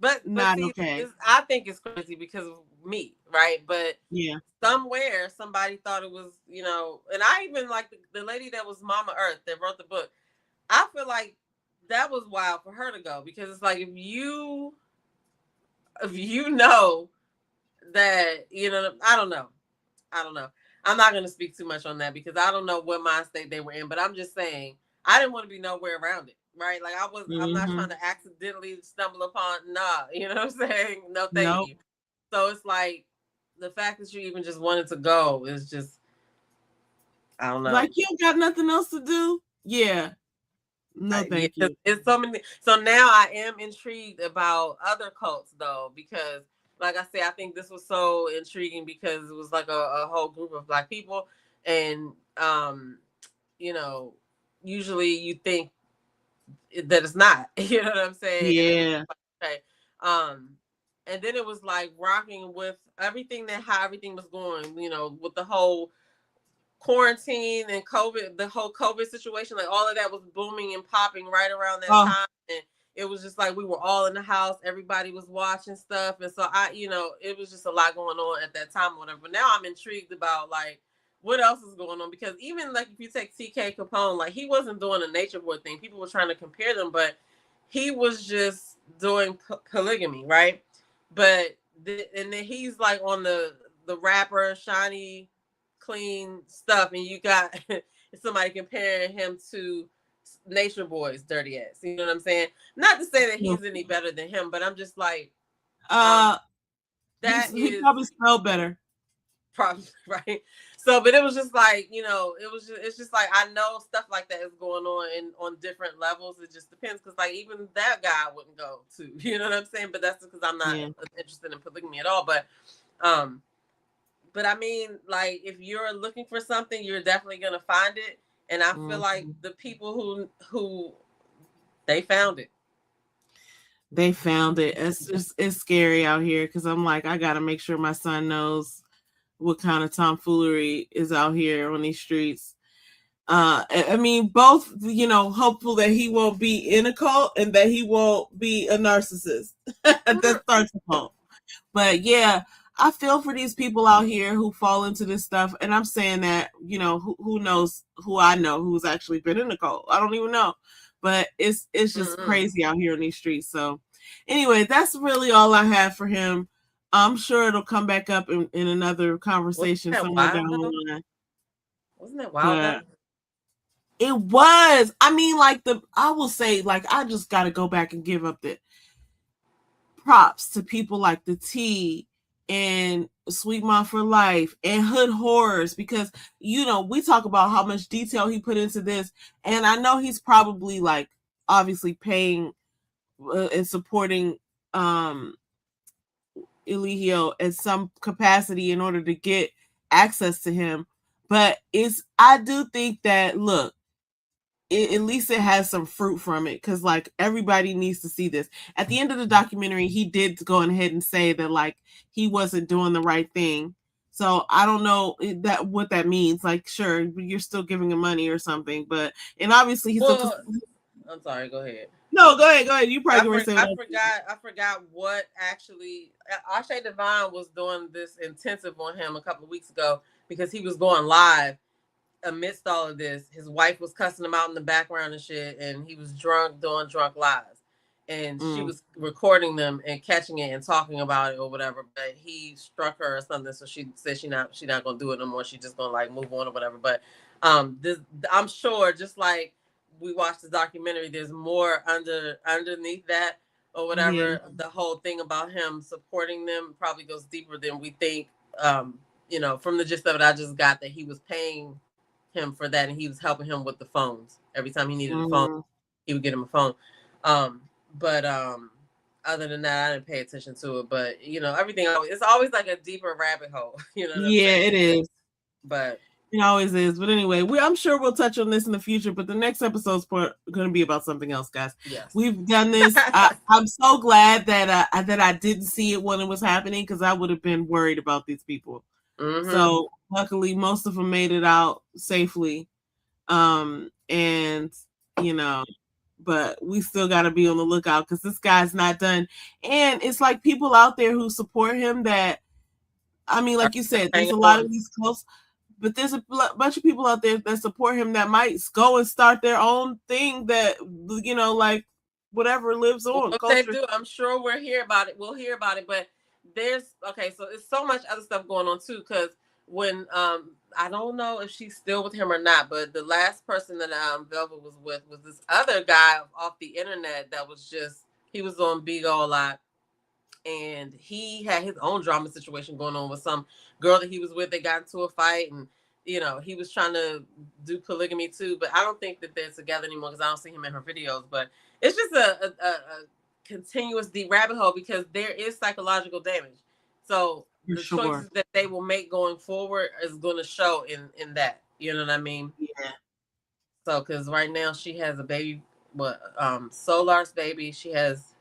But not see, okay. I think it's crazy because of me, right? But Yeah. somewhere somebody thought it was, and I even like the lady that was Mama Earth that wrote the book. I feel like that was wild for her to go because it's like if you know that I don't know. I'm not going to speak too much on that because I don't know what mind state they were in, but I'm just saying I didn't want to be nowhere around it, right? Like I'm not Mm-hmm. trying to accidentally stumble upon, nah, you know what I'm saying? No, thank Nope. you. So it's like the fact that you even just wanted to go is just, I don't Like, know. you got nothing else to do? Yeah. No, Yeah, thank you. it's so many. So now I am intrigued about other cults though, because like I said, I think this was so intriguing because it was like a whole group of Black people, and you know, usually you think that it's not. You know what I'm saying? And then it's Yeah. like, okay, um, and then it was like rocking with everything that how everything was going. With the whole quarantine and COVID, the whole COVID situation, like all of that was booming and popping right around that Oh, time. And it was just like we were all in the house, everybody was watching stuff. And so it was just a lot going on at that time or whatever. But now I'm intrigued about like what else is going on because even like if you take TK Capone, like he wasn't doing a nature boy thing. People were trying to compare them, but he was just doing polygamy, right? But and then he's like on the rapper shiny clean stuff, and you got somebody comparing him to Nature Boy's dirty ass. You know what I'm saying? Not to say that no. he's any better than him, but I'm just like, um, Uh, that he is probably smelled better. probably right. So, but it was just like, it's just like I know stuff like that is going on on different levels. It just depends because like even that guy I wouldn't go to. You know what I'm saying? But that's because I'm not Yeah. interested in polygamy at all. Um, but I mean, like, if you're looking for something, you're definitely gonna find it. And I feel like Mm-hmm. the people who they found it. They found it. It's scary out here because I'm like, I gotta make sure my son knows what kind of tomfoolery is out here on these streets. I mean, both, hopeful that he won't be in a cult and that he won't be a narcissist. That starts a cult. But yeah, I feel for these people out here who fall into this stuff. And I'm saying that, who knows who I know who's actually been in a cult. I don't even know. But it's just Mm-mm. crazy out here on these streets. So anyway, that's really all I have for him. I'm sure it'll come back up in another Wasn't conversation that somewhere down wild the though? line. Wasn't that wild But though? it was. I mean, like I will say, like, I just gotta go back and give up the props to people like the T and Sweet Mom for Life and Hood Horrors because we talk about how much detail he put into this, and I know he's probably like obviously paying and supporting Eligio at some capacity in order to get access to him. But I do think that look, at least it has some fruit from it because like everybody needs to see this. At the end of the documentary, he did go ahead and say that like he wasn't doing the right thing. So I don't know that what that means. Like, sure, you're still giving him money or something, but and obviously he's still. Well, I'm sorry. Go ahead. No, go ahead, go ahead. You probably I, going to for, say what I else. forgot. I forgot what actually. Ashe Devine was doing this intensive on him a couple of weeks ago because he was going live amidst all of this. His wife was cussing him out in the background and shit, and he was drunk doing drunk lives, and she Mm, was recording them and catching it and talking about it or whatever. But he struck her or something, so she said she not gonna do it no more. She just gonna like move on or whatever. But this I'm sure just like we watched the documentary, there's more underneath that or yeah, whatever. The whole thing about him supporting them probably goes deeper than we think. From the gist of it, I just got that he was paying him for that, and he was helping him with the phones. Every time he needed a phone, Mm. he would get him a phone. But other than that, I didn't pay attention to it. But everything it's always like a deeper rabbit hole. You know what I'm Yeah, saying? it is. But it always is. But anyway, I'm sure we'll touch on this in the future. But the next episode's going to be about something else, guys. yes, We've done this. I'm so glad that I didn't see it when it was happening, because I would have been worried about these people. Mm-hmm. So luckily, most of them made it out safely. And but we still got to be on the lookout, because this guy's not done. And it's like people out there who support him that, I mean, like you said, there's a lot of these cults, but there's a bunch of people out there that support him that might go and start their own thing that, like whatever lives on. What they do, I'm sure we'll hear about it. But so it's so much other stuff going on too, because when I don't know if she's still with him or not, but the last person that Velvet was with was this other guy off the internet that was he was on Bigo a lot, and he had his own drama situation going on with some girl that he was with. They got into a fight, and he was trying to do polygamy too, but I don't think that they're together anymore, because I don't see him in her videos. But it's just a continuous deep rabbit hole, because there is psychological damage. So the choices that they will make going forward is going to show in that. You know what I mean? Yeah. So, because right now she has a baby, Solar's baby. She has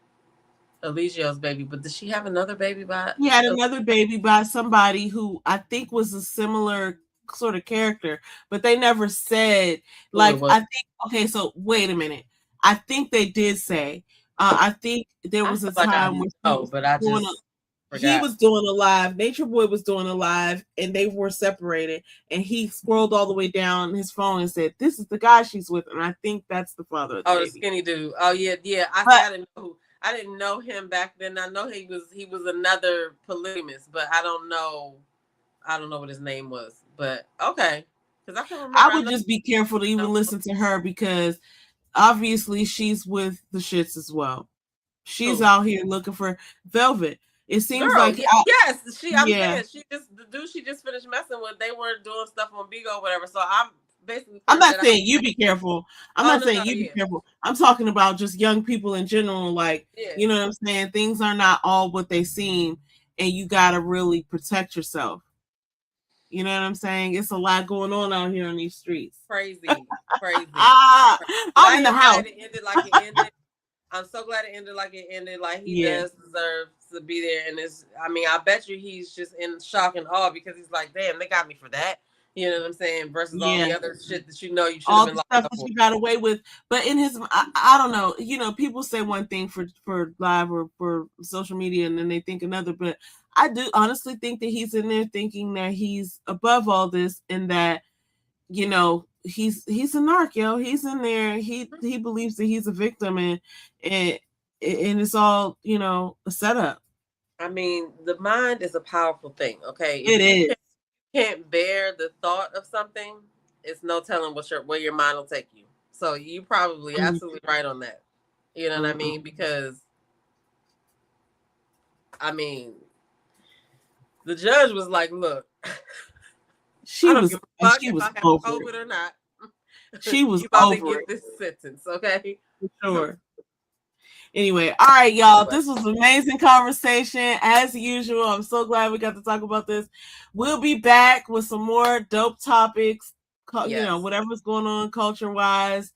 Eligio's baby, but does she have another baby by? He had another baby by somebody who I think was a similar sort of character, but they never said, like, I think, okay, so wait a minute. I think they did say, I think there was a time where he was doing a live, Nature Boy was doing a live, and they were separated, and he scrolled all the way down his phone and said, "This is the guy she's with," and I think that's the father of the baby. The skinny dude. Oh yeah. I didn't know him back then. I know he was another polygamist, but I don't know what his name was. But okay, because I can remember. I would just be careful to even listen to her, because obviously she's with the shits as well. She's out here looking for Velvet. It seems like yes, saying the dude she just finished messing with, they were doing stuff on Bigo or whatever. So I'm basically. I'm not saying you be careful. I'm not saying you be careful. I'm talking about just young people in general. Like, you know what I'm saying? Things are not all what they seem, and you gotta really protect yourself. You know what I'm saying? It's a lot going on out here on these streets. Crazy. I'm in the house. It ended like it ended. I'm so glad it ended like it ended. Like, he does deserve to be there. And I bet you he's just in shock and awe, because he's like, damn, they got me for that. You know what I'm saying? Versus all the other shit that you should have been locked up for. All the stuff that you got away with. But in his, I don't know. People say one thing for live or for social media, and then they think another. But I do honestly think that he's in there thinking that he's above all this, and that, he's a narc, yo. He's in there. He believes that he's a victim, and it's all, a setup. I mean, the mind is a powerful thing. Okay, it is. Can't bear the thought of something, it's no telling where your mind will take you. So you probably absolutely right on that. You know what I mean? Because the judge was like, "Look, she was if I have COVID or not. She was you about to get this sentence, okay? For sure." Anyway, all right, y'all. This was an amazing conversation as usual. I'm so glad we got to talk about this. We'll be back with some more dope topics. Whatever's going on culture-wise,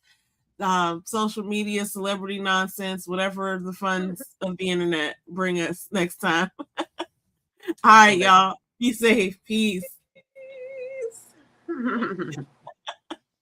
social media, celebrity nonsense, whatever the fun of the internet bring us next time. All right, y'all. Be safe. Peace.